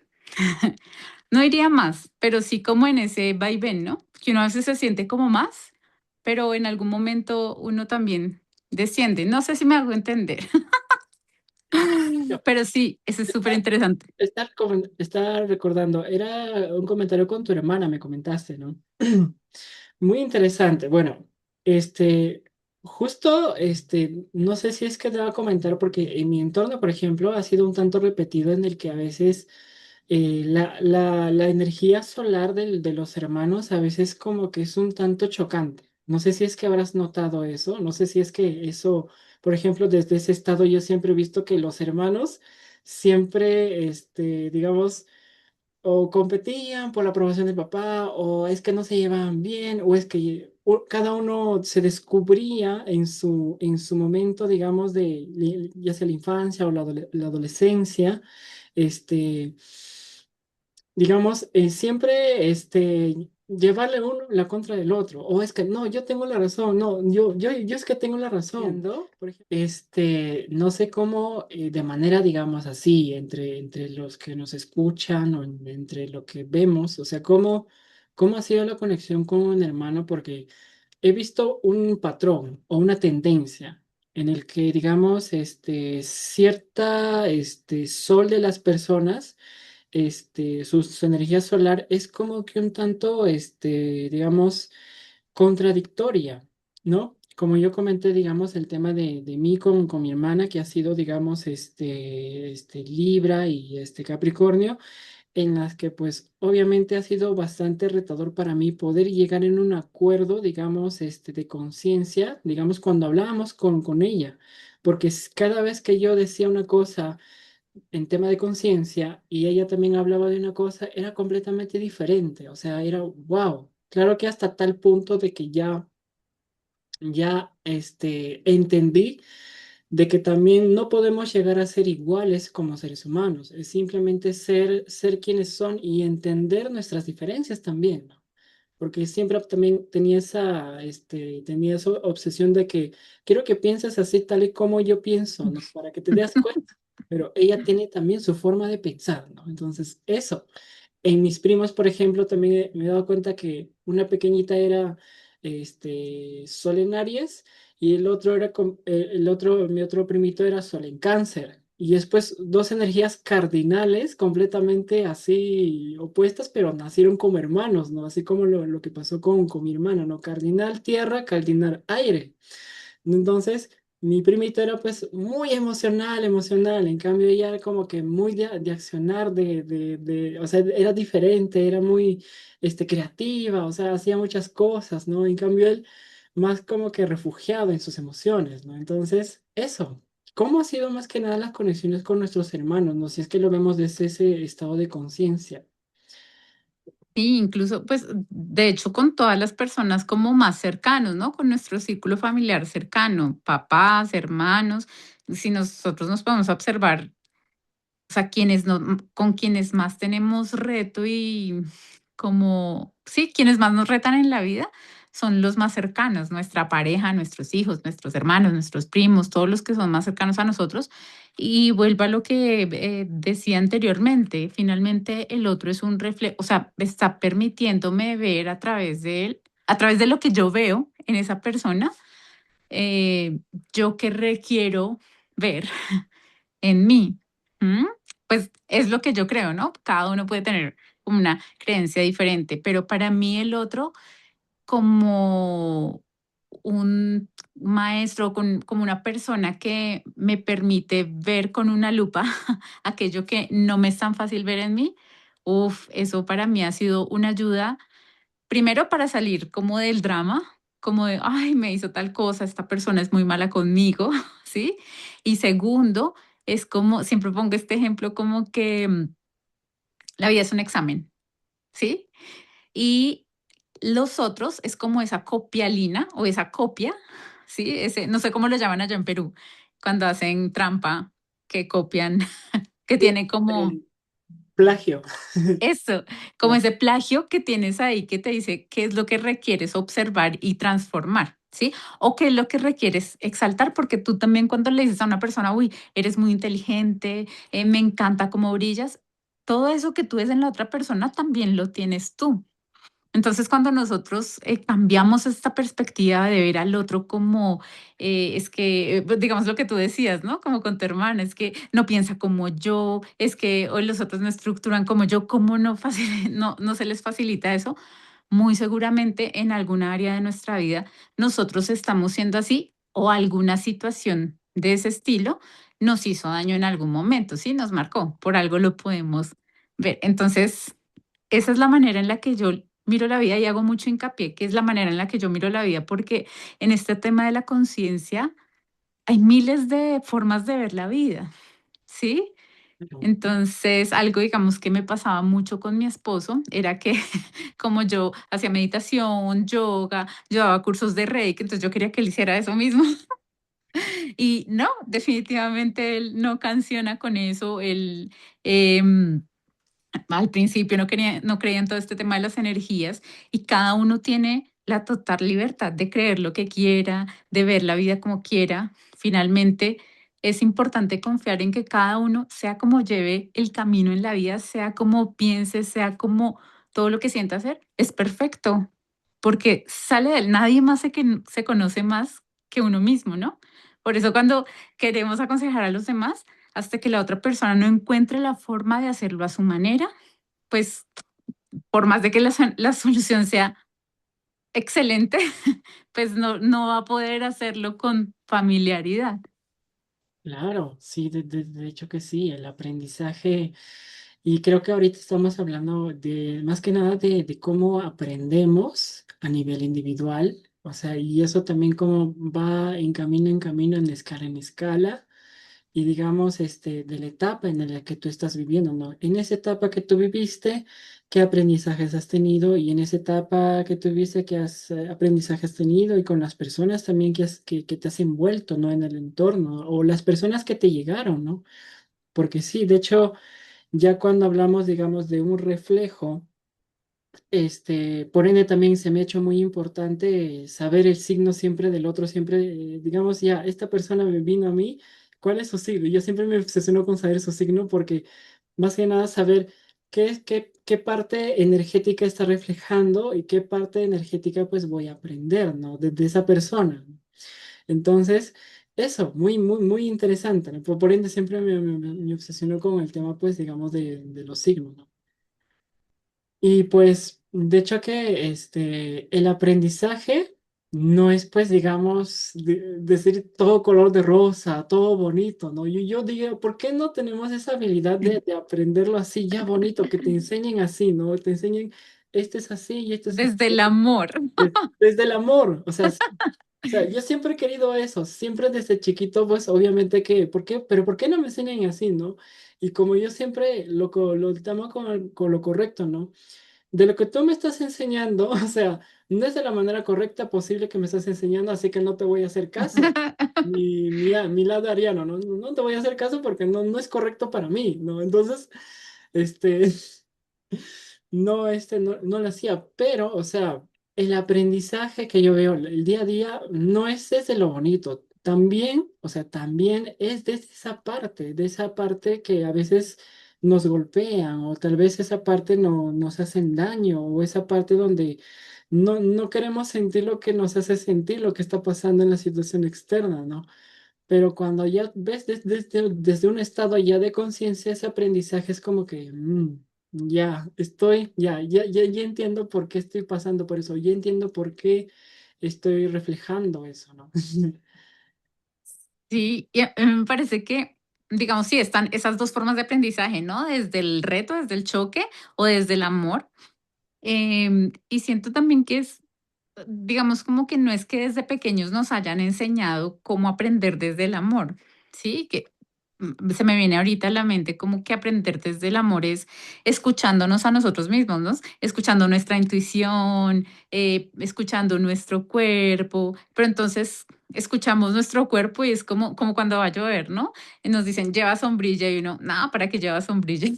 no iría más, pero sí como en ese vaivén, ¿no? Que uno a veces se siente como más, pero en algún momento uno también desciende. No sé si me hago entender, Yo, pero sí, eso es súper interesante. está recordando, era un comentario con tu hermana, me comentaste, ¿no? Muy interesante. Bueno, este, justo, no sé si es que te va a comentar, porque en mi entorno, por ejemplo, ha sido un tanto repetido en el que a veces la energía solar de los hermanos a veces como que es un tanto chocante. No sé si es que habrás notado eso, no sé si es que eso, por ejemplo, desde ese estado yo siempre he visto que los hermanos siempre, digamos, o competían por la aprobación del papá, o es que no se llevaban bien, o es que cada uno se descubría en su momento, digamos, ya sea la infancia o la adolescencia, este, digamos, siempre llevarle uno la contra del otro, o es que no, yo tengo la razón, no, yo es que tengo la razón. Por ejemplo, no sé cómo, de manera, digamos así, entre los que nos escuchan o entre lo que vemos, o sea, cómo ha sido la conexión con un hermano, porque he visto un patrón o una tendencia en el que, digamos, cierta, sol de las personas, su energía solar es como que un tanto, digamos, contradictoria, ¿no? Como yo comenté, digamos, el tema de mí con mi hermana, que ha sido, digamos, Libra y Capricornio, en las que pues obviamente ha sido bastante retador para mí poder llegar en un acuerdo, digamos, de conciencia, digamos, cuando hablábamos con ella, porque cada vez que yo decía una cosa en tema de conciencia y ella también hablaba de una cosa, era completamente diferente, o sea, era wow. Claro que hasta tal punto de que ya entendí de que también no podemos llegar a ser iguales como seres humanos, es simplemente ser quienes son y entender nuestras diferencias también, ¿no? Porque siempre también tenía esa obsesión de que quiero que pienses así tal y como yo pienso, ¿no? Para que te des cuenta. pero ella tiene también su forma de pensar, ¿no? Entonces, eso. En mis primos, por ejemplo, también me he dado cuenta que una pequeñita era Sol en Aries y el otro era mi otro primito era Sol en Cáncer. Y después dos energías cardinales completamente así opuestas, pero nacieron como hermanos, ¿no? Así como lo que pasó con mi hermana, ¿no? Cardinal tierra, cardinal aire. Entonces, mi primito era pues muy emocional, emocional, en cambio ella era como que muy de accionar, o sea, era diferente, era muy creativa, o sea, hacía muchas cosas, ¿no? En cambio él más como que refugiado en sus emociones, ¿no? Entonces, eso. ¿Cómo ha sido más que nada las conexiones con nuestros hermanos, ¿no? Si es que lo vemos desde ese estado de conciencia. Sí, incluso, pues, de hecho, con todas las personas como más cercanos, ¿no? Con nuestro círculo familiar cercano, papás, hermanos. Si nosotros nos podemos observar, o sea, con quienes más tenemos reto y como, sí, quienes más nos retan en la vida son los más cercanos, nuestra pareja, nuestros hijos, nuestros hermanos, nuestros primos, todos los que son más cercanos a nosotros. Y vuelvo a lo que decía anteriormente, finalmente el otro es un reflejo, o sea, está permitiéndome ver a través de él, a través de lo que yo veo en esa persona, eh, yo que requiero ver en mí. ¿M? Pues es lo que yo creo, ¿no? Cada uno puede tener una creencia diferente, pero para mí el otro como un maestro, como una persona que me permite ver con una lupa aquello que no me es tan fácil ver en mí, eso para mí ha sido una ayuda. Primero para salir como del drama, como de, ay, me hizo tal cosa, esta persona es muy mala conmigo, ¿sí? Y segundo, es como, siempre pongo este ejemplo como que la vida es un examen, ¿sí? Y los otros es como esa copialina o esa copia, ¿sí? Ese, no sé cómo lo llaman allá en Perú, cuando hacen trampa, que copian, que Sí, tiene como el plagio. eso, como Ya. ese plagio que tienes ahí que te dice qué es lo que requieres observar y transformar, ¿sí? O qué es lo que requieres exaltar, porque tú también cuando le dices a una persona, uy, eres muy inteligente, me encanta cómo brillas, todo eso que tú ves en la otra persona también lo tienes tú. Entonces, cuando nosotros cambiamos esta perspectiva de ver al otro como, es que, pues, digamos lo que tú decías, ¿no? Como con tu hermana, es que no piensa como yo, es que hoy los otros no estructuran como yo, ¿cómo no, no se les facilita eso? Muy seguramente en alguna área de nuestra vida nosotros estamos siendo así o alguna situación de ese estilo nos hizo daño en algún momento, ¿sí? Nos marcó, por algo lo podemos ver. Entonces, esa es la manera en la que yo miro la vida y hago mucho hincapié, que es la manera en la que yo miro la vida, porque en este tema de la conciencia hay miles de formas de ver la vida, ¿sí? Entonces, algo, digamos, que me pasaba mucho con mi esposo era que como yo hacía meditación, yoga, yo daba cursos de Reiki, entonces yo quería que él hiciera eso mismo. Y no, definitivamente él no canciona con eso. Él, em, al principio no creía en todo este tema de las energías y cada uno tiene la total libertad de creer lo que quiera, de ver la vida como quiera. Finalmente, es importante confiar en que cada uno, sea como lleve el camino en la vida, sea como piense, sea como todo lo que sienta hacer, es perfecto, porque sale de él. Nadie más se conoce más que uno mismo, ¿no? Por eso cuando queremos aconsejar a los demás, hasta que la otra persona no encuentre la forma de hacerlo a su manera, pues por más de que la solución sea excelente, pues no va a poder hacerlo con familiaridad. Claro, sí, de hecho que sí, el aprendizaje, y creo que ahorita estamos hablando de más que nada de cómo aprendemos a nivel individual, o sea, y eso también cómo va en camino, en escala, y digamos, de la etapa en la que tú estás viviendo, ¿no? En esa etapa que tú viviste, ¿qué aprendizajes has tenido? Y en esa etapa que tú viviste, aprendizajes has tenido? Y con las personas también que te has envuelto, ¿no? En el entorno, o las personas que te llegaron, ¿no? Porque sí, de hecho, ya cuando hablamos, digamos, de un reflejo, por ende también se me ha hecho muy importante saber el signo siempre del otro, siempre, digamos, ya, esta persona me vino a mí ¿Cuál es su signo? Yo siempre me obsesiono con saber su signo porque más que nada saber qué parte energética está reflejando y qué parte energética pues voy a aprender, ¿no? De esa persona. Entonces, eso, muy interesante, ¿no? Por ende siempre me obsesiono con el tema pues digamos de los signos, ¿no? Y pues, de hecho que el aprendizaje no es pues, digamos, decir todo color de rosa, todo bonito, ¿no? Yo digo, ¿por qué no tenemos esa habilidad de aprenderlo así, ya bonito, que te enseñen así, ¿no? Te enseñen, este es así y este es así. Desde el amor. Desde el amor, o sea, yo siempre he querido eso, siempre desde chiquito, pues obviamente que, ¿por qué? Pero ¿por qué no me enseñan así, no? Y como yo siempre lo tomo con lo correcto, ¿no? De lo que tú me estás enseñando, o sea, no es de la manera correcta posible que me estás enseñando, así que no te voy a hacer caso. Mi lado ariano, ¿no? No te voy a hacer caso porque no es correcto para mí, ¿no? Entonces, este, no lo hacía, pero, o sea, el aprendizaje que yo veo el día a día no es desde lo bonito, también, o sea, también es desde de esa parte que a veces nos golpean o tal vez esa parte no nos hacen daño o esa parte donde no queremos sentir lo que nos hace sentir lo que está pasando en la situación externa, ¿no? Pero cuando ya ves desde un estado ya de conciencia, ese aprendizaje es como que, ya, ya entiendo por qué estoy pasando por eso, ya entiendo por qué estoy reflejando eso, ¿no? Sí, y a mí me parece que, digamos, sí, están esas dos formas de aprendizaje, ¿no? Desde el reto, desde el choque o desde el amor. Y siento también que es, digamos, como que no es que desde pequeños nos hayan enseñado cómo aprender desde el amor, ¿sí? Que se me viene ahorita a la mente como que aprender desde el amor es escuchándonos a nosotros mismos, ¿no? Escuchando nuestra intuición, escuchando nuestro cuerpo, pero entonces escuchamos nuestro cuerpo y es como cuando va a llover, ¿no? Y nos dicen, lleva sombrilla y uno, no, ¿para qué lleva sombrilla?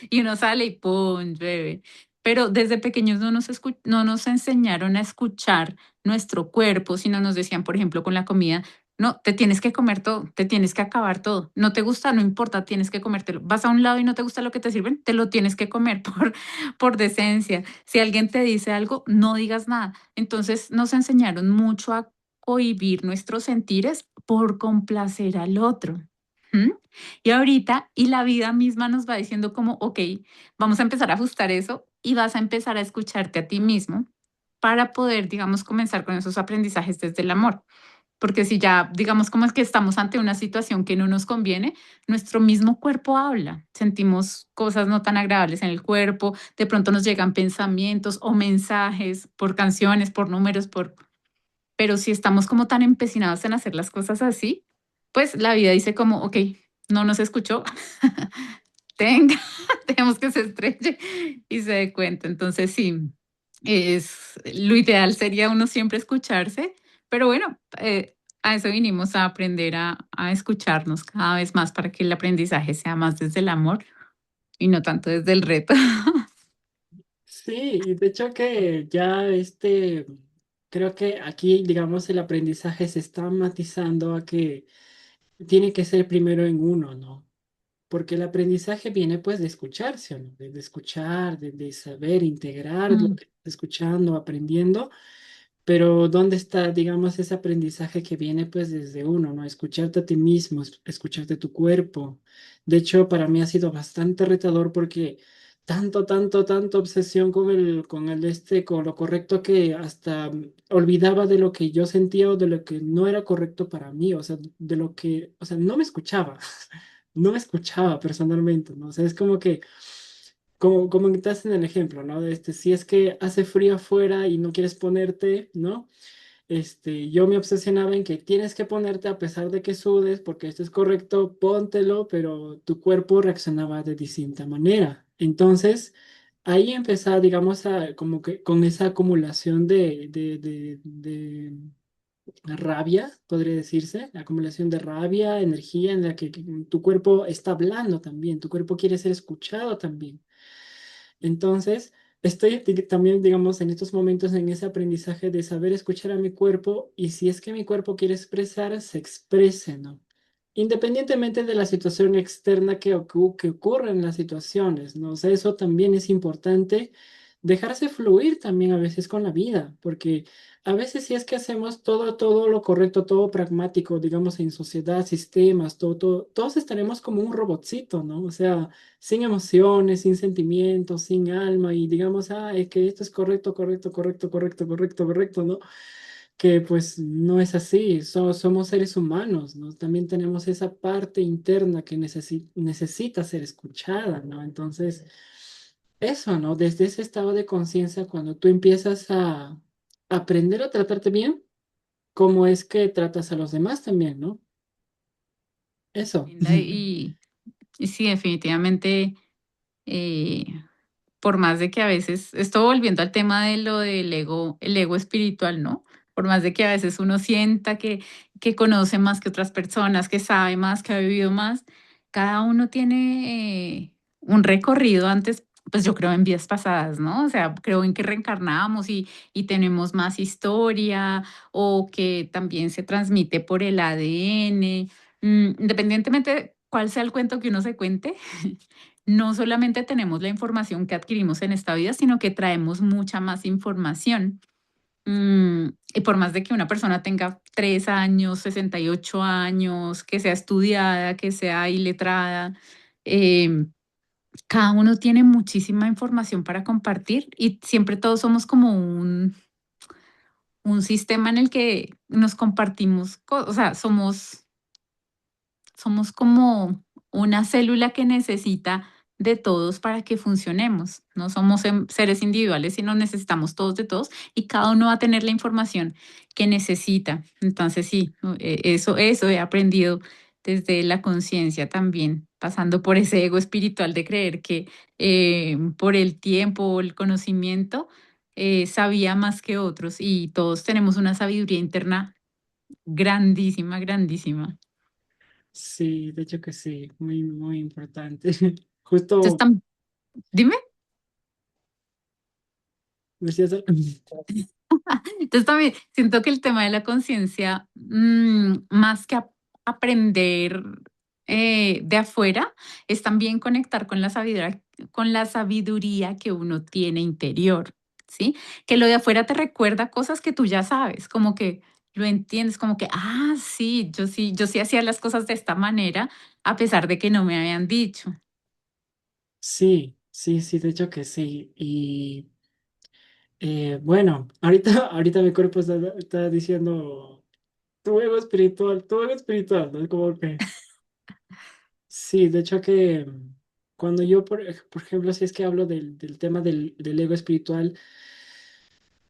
Y uno sale y ¡pum! Llueve. Pero desde pequeños no nos enseñaron a escuchar nuestro cuerpo, sino nos decían, por ejemplo, con la comida, no, te tienes que comer todo, te tienes que acabar todo. No te gusta, no importa, tienes que comértelo. Vas a un lado y no te gusta lo que te sirven, te lo tienes que comer por decencia. Si alguien te dice algo, no digas nada. Entonces nos enseñaron mucho a cohibir nuestros sentires por complacer al otro. ¿Mm? Y ahorita, y la vida misma nos va diciendo como, ok, vamos a empezar a ajustar eso y vas a empezar a escucharte a ti mismo para poder, digamos, comenzar con esos aprendizajes desde el amor. Porque si ya, digamos, como es que estamos ante una situación que no nos conviene, nuestro mismo cuerpo habla, sentimos cosas no tan agradables en el cuerpo, de pronto nos llegan pensamientos o mensajes por canciones, por números, pero si estamos como tan empecinados en hacer las cosas así, pues la vida dice como, ok, no nos escuchó, tenga, tenemos que se estrelle y se dé cuenta. Entonces, sí, lo ideal sería uno siempre escucharse, pero bueno, a eso vinimos a aprender a escucharnos cada vez más para que el aprendizaje sea más desde el amor y no tanto desde el reto. Sí, y de hecho que ya creo que aquí, digamos, el aprendizaje se está matizando a que tiene que ser primero en uno, ¿no? Porque el aprendizaje viene pues de escucharse, ¿o ¿no? De escuchar, de saber integrar lo Mm, que estás escuchando, aprendiendo, pero ¿dónde está, digamos, ese aprendizaje que viene pues desde uno, ¿no? Escucharte a ti mismo, escucharte tu cuerpo. De hecho, para mí ha sido bastante retador porque tanta obsesión con lo correcto que hasta olvidaba de lo que yo sentía o de lo que no era correcto para mí, o sea, de lo que, o sea, no me escuchaba. No me escuchaba personalmente, ¿no? O sea, es como que, como que te hacen el ejemplo, ¿no? De si es que hace frío afuera y no quieres ponerte, ¿no? Yo me obsesionaba en que tienes que ponerte a pesar de que sudes, porque esto es correcto, póntelo, pero tu cuerpo reaccionaba de distinta manera. Entonces, ahí empezaba, digamos, como que con esa acumulación de rabia, podría decirse, la acumulación de rabia, energía en la que tu cuerpo está hablando también, tu cuerpo quiere ser escuchado también. Entonces, estoy también, digamos, en estos momentos en ese aprendizaje de saber escuchar a mi cuerpo y si es que mi cuerpo quiere expresar, se exprese, ¿no? independientemente de la situación externa que ocurre en las situaciones, ¿no? O sea, eso también es importante, dejarse fluir también a veces con la vida, porque a veces si es que hacemos todo lo correcto, todo pragmático, digamos, en sociedad, sistemas, todos estaremos como un robotcito, ¿no? O sea, sin emociones, sin sentimientos, sin alma, y digamos, es que esto es correcto, correcto, correcto, correcto, correcto, correcto, ¿no? Que pues no es así, somos seres humanos, ¿no? También tenemos esa parte interna que necesita ser escuchada, ¿no? Entonces, eso, ¿no? Desde ese estado de conciencia, cuando tú empiezas a aprender a tratarte bien, ¿cómo es que tratas a los demás también, ¿no? Eso. Linda, y sí, definitivamente, eh, por más de que a veces, esto volviendo al tema de lo del ego, el ego espiritual, ¿no? Por más de que a veces uno sienta que conoce más que otras personas, que sabe más, que ha vivido más, cada uno tiene un recorrido antes, pues yo creo en vidas pasadas, ¿no? O sea, creo en que reencarnamos y tenemos más historia o que también se transmite por el ADN. Independientemente de cuál sea el cuento que uno se cuente, no solamente tenemos la información que adquirimos en esta vida, sino que traemos mucha más información. Y por más de que una persona tenga 3 años, 68 años, que sea estudiada, que sea iletrada, em, cada uno tiene muchísima información para compartir y siempre todos somos como un sistema en el que nos compartimos, o sea, somos como una célula que necesita de todos para que funcionemos. No somos seres individuales, sino necesitamos todos de todos y cada uno va a tener la información que necesita. Entonces, sí, eso he aprendido desde la conciencia también, pasando por ese ego espiritual de creer que por el tiempo, el conocimiento, sabía más que otros y todos tenemos una sabiduría interna grandísima, grandísima. Sí, de hecho que sí, muy, muy importante. Entonces, Justo dime. decías, Entonces también siento que el tema de la conciencia, más que aprender de afuera, es también conectar con la sabiduría que uno tiene interior, ¿sí? Que lo de afuera te recuerda cosas que tú ya sabes, como que lo entiendes, como que, sí, yo sí hacía las cosas de esta manera, a pesar de que no me habían dicho. sí, sí, sí, de hecho que sí. Y bueno, ahorita, ahorita mi cuerpo está diciendo tu ego espiritual, ¿no? Es como que sí, de hecho que cuando yo, por ejemplo, si es que hablo del tema del ego espiritual,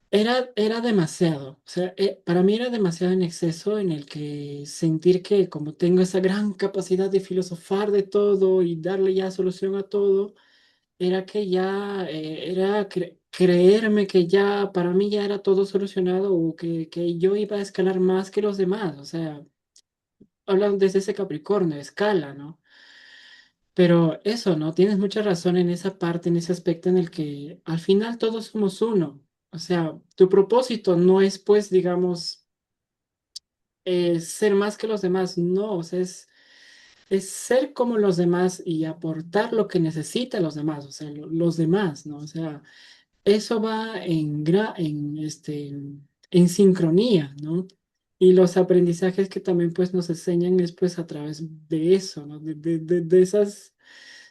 era demasiado, o sea, para mí era demasiado en exceso en el que sentir que como tengo esa gran capacidad de filosofar de todo y darle ya solución a todo, era que ya, era creerme que ya, para mí ya era todo solucionado o que yo iba a escalar más que los demás, o sea, hablando desde ese Capricornio, escala, ¿no? Pero eso, ¿no? Tienes mucha razón en esa parte, en ese aspecto en el que al final todos somos uno. O sea, tu propósito no es, pues, digamos, ser más que los demás, no, o sea, es ser como los demás y aportar lo que necesitan los demás, o sea, los demás, ¿no? O sea, eso va en sincronía, ¿no? Y los aprendizajes que también pues nos enseñan es pues a través de eso, ¿no?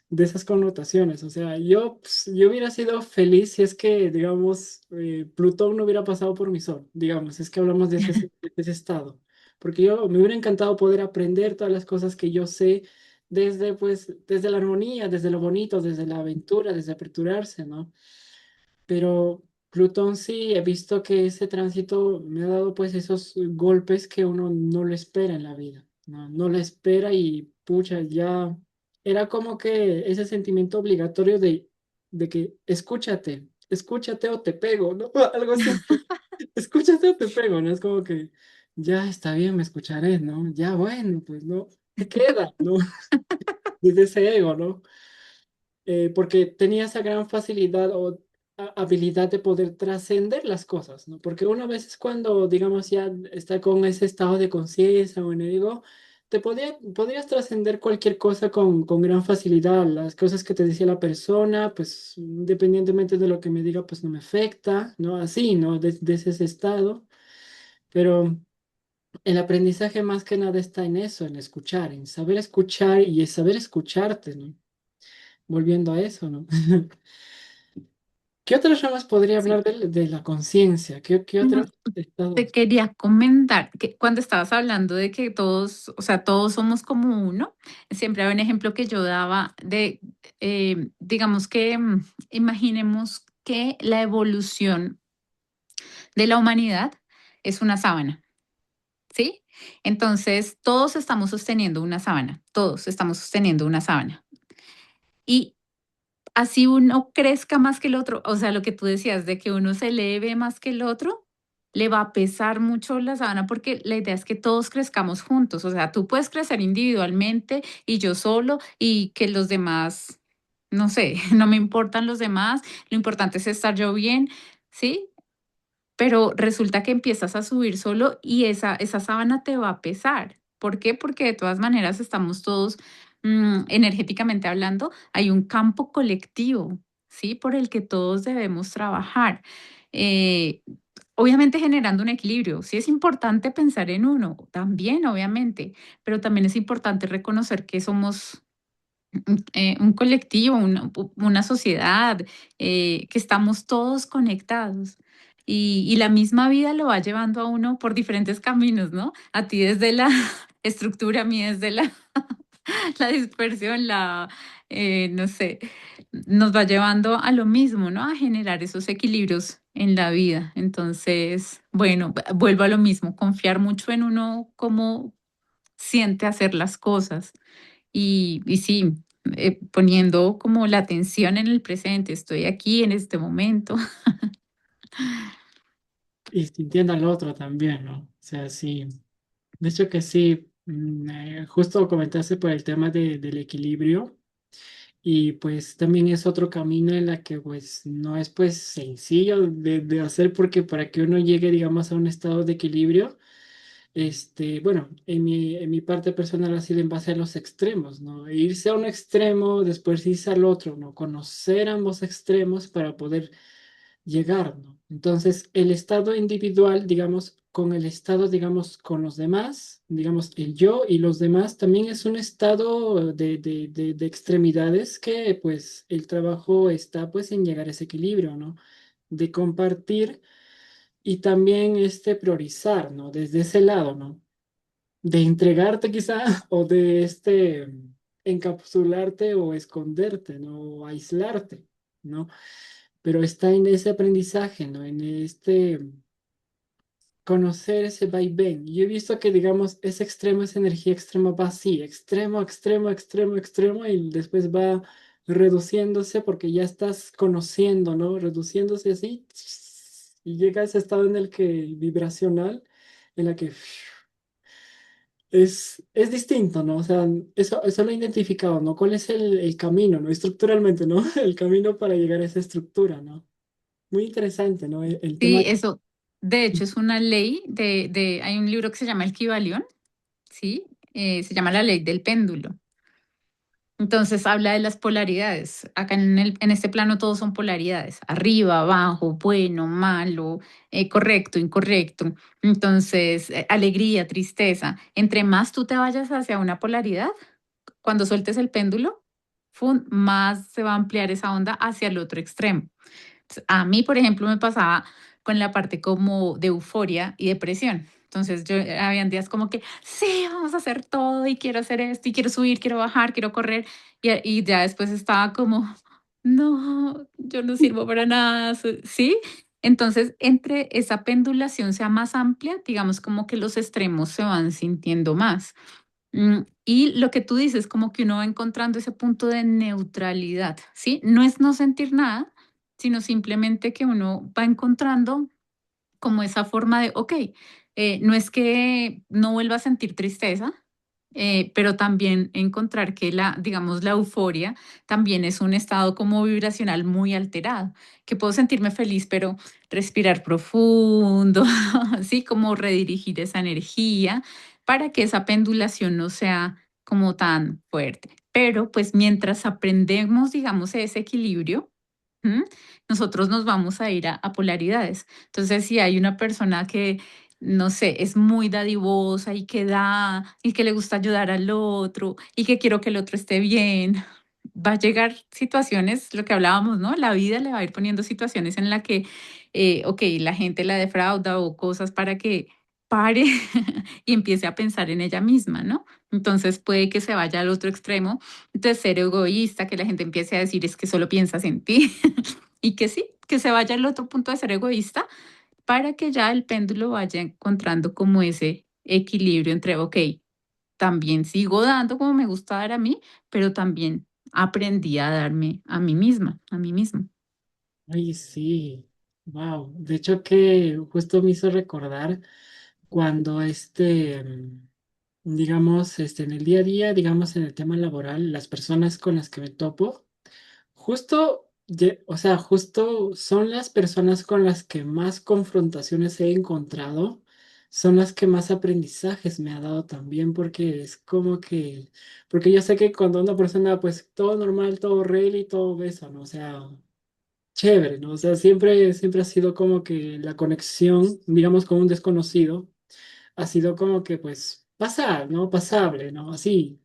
De esas connotaciones. O sea, yo hubiera sido feliz si es que, digamos, Plutón no hubiera pasado por mi sol, digamos, es que hablamos de ese estado. Porque yo me hubiera encantado poder aprender todas las cosas que yo sé desde, pues, desde la armonía, desde lo bonito, desde la aventura, desde aperturarse, ¿no? Pero Plutón sí, he visto que ese tránsito me ha dado pues esos golpes que uno no lo espera en la vida, no, no lo espera y pucha, ya era como que ese sentimiento obligatorio de que escúchate, escúchate o te pego, ¿no? Algo así, escúchate o te pego, ¿no? Es como que ya está bien, me escucharé, ¿no? Ya bueno, pues no, ¿qué queda, no? Desde ese ego, ¿no? Porque tenía esa gran facilidad o habilidad de poder trascender las cosas, ¿no? Porque una vez es cuando, digamos, ya está con ese estado de conciencia o en el ego, podrías trascender cualquier cosa con gran facilidad. Las cosas que te decía la persona, pues independientemente de lo que me diga, pues no me afecta, ¿no? Así, ¿no? Desde ese estado. Pero el aprendizaje más que nada está en eso, en escuchar, en saber escuchar y en saber escucharte, ¿no? Volviendo a eso, ¿no? ¿Qué otras ramas podría Sí. hablar de la conciencia? ¿Qué Mm, otros Te estados? quería comentar que cuando estabas hablando de que todos, o sea, todos somos como uno, siempre hay un ejemplo que yo daba de, digamos que imaginemos que la evolución de la humanidad es una sábana, ¿sí? Entonces, todos estamos sosteniendo una sábana, todos estamos sosteniendo una sábana. Y así uno crezca más que el otro, o sea, lo que tú decías de que uno se eleve más que el otro, le va a pesar mucho la sábana porque la idea es que todos crezcamos juntos, o sea, tú puedes crecer individualmente y yo solo y que los demás, no sé, no me importan los demás, lo importante es estar yo bien, ¿sí? Pero resulta que empiezas a subir solo y esa sábana te va a pesar. ¿Por qué? Porque de todas maneras estamos todos, energéticamente hablando, hay un campo colectivo, ¿sí? Por el que todos debemos trabajar. Eh, Obviamente generando un equilibrio. Sí es importante pensar en uno, también, obviamente, pero también es importante reconocer que somos un colectivo, una sociedad, que estamos todos conectados. Y la misma vida lo va llevando a uno por diferentes caminos, ¿no? A ti desde la estructura, a mí desde la dispersión, no sé, nos va llevando a lo mismo, ¿no? A generar esos equilibrios en la vida. Entonces, bueno, vuelvo a lo mismo, confiar mucho en uno, cómo siente hacer las cosas. Y sí, poniendo como la atención en el presente, estoy aquí en este momento. Y sintiendo al otro también, ¿no? O sea, sí. De hecho que sí, justo comentaste por el tema del equilibrio y pues también es otro camino en la que pues no es pues sencillo de hacer porque para que uno llegue digamos a un estado de equilibrio, bueno, en mi parte personal ha sido en base a los extremos, ¿no? Irse a un extremo, después irse al otro, ¿no? Conocer ambos extremos para poder llegar, ¿no? Entonces, el estado individual, digamos, con el estado, digamos, con los demás, digamos, el yo y los demás, también es un estado de extremidades que, pues, el trabajo está, pues, en llegar a ese equilibrio, ¿no? De compartir y también, priorizar, ¿no? Desde ese lado, ¿no? De entregarte quizá o de, encapsularte o esconderte, ¿no? O aislarte, ¿no? Pero está en ese aprendizaje, ¿no? En conocer ese vaivén. Y he visto que, digamos, ese extremo, esa energía extrema va así, extremo, extremo, extremo, extremo, y después va reduciéndose porque ya estás conociendo, ¿no? Reduciéndose así, y llega a ese estado en el que, vibracional, en la que es distinto, ¿no? O sea, eso lo he identificado, ¿no? ¿Cuál es el camino, ¿no? Estructuralmente, ¿no? El camino para llegar a esa estructura, ¿no? Muy interesante, ¿no? El tema. Sí, eso, de hecho, es una ley hay un libro que se llama El Kybalión, ¿sí? Se llama La Ley del Péndulo. Entonces habla de las polaridades. Acá en este plano todos son polaridades, arriba, abajo, bueno, malo, correcto, incorrecto. Entonces, alegría, tristeza. Entre más tú te vayas hacia una polaridad, cuando sueltes el péndulo, más se va a ampliar esa onda hacia el otro extremo. A mí, por ejemplo, me pasaba con la parte como de euforia y depresión. Entonces, habían días como que, sí, vamos a hacer todo y quiero hacer esto y quiero subir, quiero bajar, quiero correr. Y ya después estaba como, no, yo no sirvo para nada, ¿sí? Entonces, entre esa pendulación sea más amplia, digamos como que los extremos se van sintiendo más. Y lo que tú dices, como que uno va encontrando ese punto de neutralidad, ¿sí? No es no sentir nada, sino simplemente que uno va encontrando como esa forma de, ok, no es que no vuelva a sentir tristeza, pero también encontrar que digamos, la euforia también es un estado como vibracional muy alterado, que puedo sentirme feliz, pero respirar profundo, así como redirigir esa energía, para que esa pendulación no sea como tan fuerte. Pero pues mientras aprendemos, digamos, ese equilibrio, ¿m? Nosotros nos vamos a ir a polaridades. Entonces, si hay una persona que, no sé, es muy dadivosa y que da y que le gusta ayudar al otro y que quiero que el otro esté bien, va a llegar situaciones, lo que hablábamos, ¿no? La vida le va a ir poniendo situaciones en la que, ok, la gente la defrauda o cosas para que pare y empiece a pensar en ella misma, ¿no? Entonces puede que se vaya al otro extremo de ser egoísta, que la gente empiece a decir es que solo piensas en ti y que sí, que se vaya al otro punto de ser egoísta para que ya el péndulo vaya encontrando como ese equilibrio entre, ok, también sigo dando como me gusta dar a mí, pero también aprendí a darme a mí misma, a mí mismo. Ay, sí, wow. De hecho que justo me hizo recordar cuando digamos, en el día a día, digamos, en el tema laboral, las personas con las que me topo, justo, o sea, justo son las personas con las que más confrontaciones he encontrado, son las que más aprendizajes me ha dado también, porque es como que, porque yo sé que cuando una persona, pues todo normal, todo real y todo eso, ¿no? O sea, chévere, ¿no? O sea, siempre ha sido como que la conexión, digamos, con un desconocido, ha sido como que, pues, pasar, ¿no? Pasable, ¿no? Así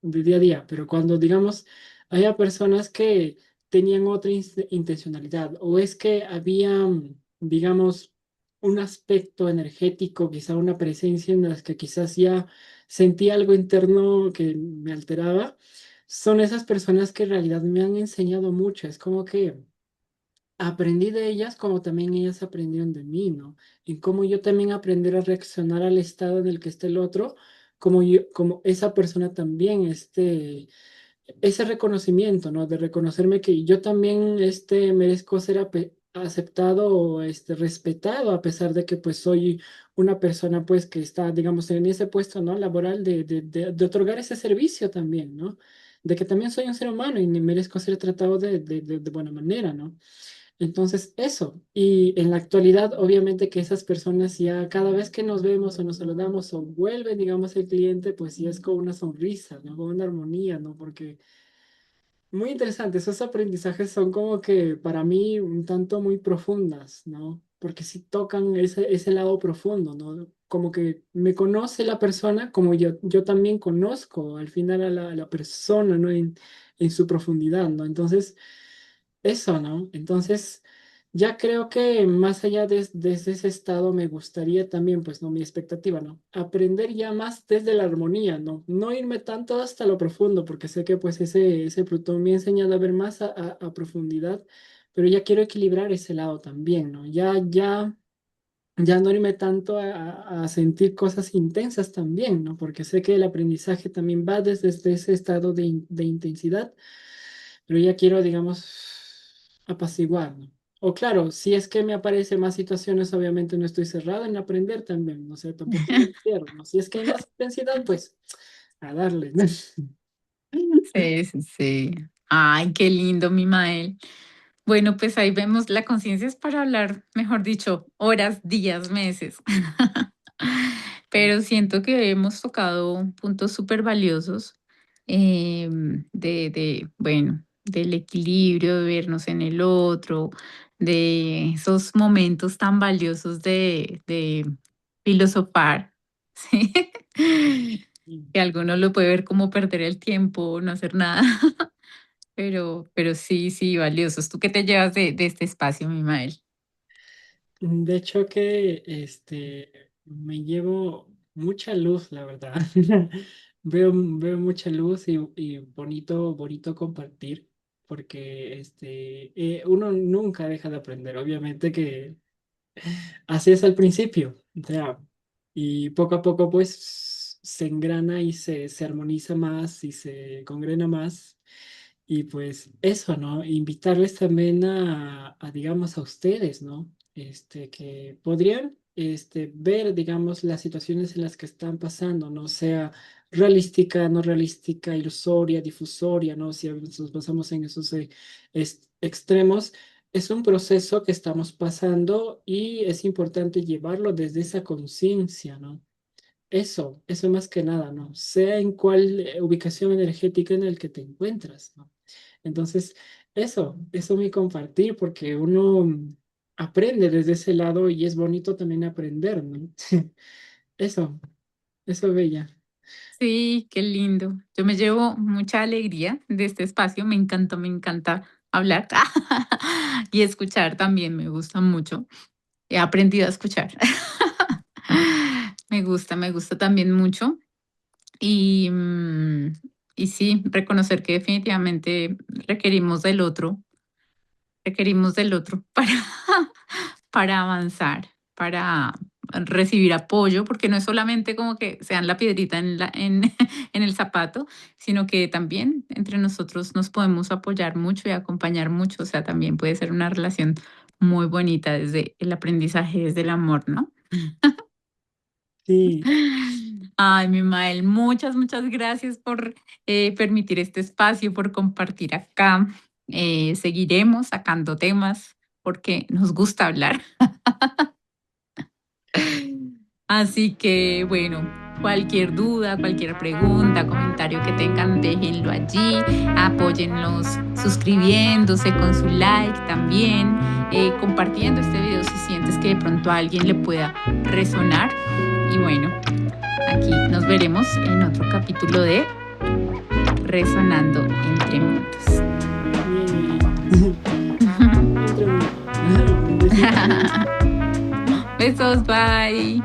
de día a día, pero cuando, digamos, había personas que tenían otra intencionalidad o es que había, digamos, un aspecto energético, quizá una presencia en las que quizás ya sentía algo interno que me alteraba, son esas personas que en realidad me han enseñado mucho. Es como que aprendí de ellas como también ellas aprendieron de mí, ¿no? Y cómo yo también aprender a reaccionar al estado en el que esté el otro, como yo, como esa persona también, ese reconocimiento, ¿no? De reconocerme que yo también, merezco ser aceptado o, respetado, a pesar de que, pues, soy una persona, pues, que está, digamos, en ese puesto, ¿no? Laboral de otorgar ese servicio también, ¿no? De que también soy un ser humano y merezco ser tratado de buena manera, ¿no? Entonces, eso. Y en la actualidad, obviamente que esas personas ya cada vez que nos vemos o nos saludamos o vuelve, digamos, el cliente, pues ya es con una sonrisa, ¿no? Con una armonía, ¿no? Porque muy interesante, esos aprendizajes son como que para mí un tanto muy profundas, ¿no? Porque sí tocan ese lado profundo, ¿no? Como que me conoce la persona como yo también conozco al final a la persona, ¿no? En su profundidad, ¿no? Entonces... Eso, ¿no? Entonces, ya creo que más allá desde ese estado me gustaría también, pues, ¿no? Mi expectativa, ¿no? Aprender ya más desde la armonía, ¿no? No irme tanto hasta lo profundo, porque sé que, pues, ese Plutón me ha enseñado a ver más a profundidad, pero ya quiero equilibrar ese lado también, ¿no? Ya no irme tanto a sentir cosas intensas también, ¿no? Porque sé que el aprendizaje también va desde ese estado de intensidad, pero ya quiero, digamos, apaciguar, ¿no? O claro, si es que me aparecen más situaciones, obviamente no estoy cerrado en aprender también, ¿no? O sea, tampoco me cierro, ¿no? Si es que hay más intensidad, pues a darle, ¿no? Sí, sí, sí. Ay, qué lindo, mi Mael. Bueno, pues ahí vemos, la conciencia es para hablar, mejor dicho, horas, días, meses. Pero siento que hemos tocado puntos súper valiosos bueno, del equilibrio, de vernos en el otro, de esos momentos tan valiosos de filosofar, ¿sí? Que alguno lo puede ver como perder el tiempo, no hacer nada. Pero sí, sí, valiosos. ¿Tú qué te llevas de este espacio, mi Mael? De hecho que me llevo mucha luz, la verdad. Veo mucha luz y bonito compartir, porque uno nunca deja de aprender. Obviamente que así es al principio, o sea, y poco a poco pues se engrana y se armoniza más y se congrena más. Y pues eso, ¿no? Invitarles también digamos, a ustedes, ¿no? Que podrían, ver, digamos, las situaciones en las que están pasando, ¿no? Sea realística, no realística, ilusoria, difusoria, ¿no? Si a veces nos basamos en esos extremos, es un proceso que estamos pasando y es importante llevarlo desde esa conciencia, ¿no? eso más que nada, ¿no? Sea en cuál ubicación energética en el que te encuentras, ¿no? Entonces, eso me compartir, porque uno aprende desde ese lado y es bonito también aprender, ¿no? Eso, eso, Bella. Sí, qué lindo. Yo me llevo mucha alegría de este espacio. Me encanta hablar y escuchar también. Me gusta mucho. He aprendido a escuchar. Me gusta también mucho. Y, y sí, reconocer que definitivamente requerimos del otro para avanzar, para recibir apoyo, porque no es solamente como que sean la piedrita en el zapato, sino que también entre nosotros nos podemos apoyar mucho y acompañar mucho. O sea, también puede ser una relación muy bonita desde el aprendizaje, desde el amor, ¿no? Sí, Ay, mi Mael, muchas, muchas gracias por permitir este espacio, por compartir acá. Seguiremos sacando temas porque nos gusta hablar. Así que, bueno, cualquier duda, cualquier pregunta, comentario que tengan, déjenlo allí. Apóyennos suscribiéndose con su like también, compartiendo este video si sientes que de pronto a alguien le pueda resonar. Y bueno, aquí nos veremos en otro capítulo de Resonando entre Mundos. yay. Entre mundos. Besitos. Besos, bye.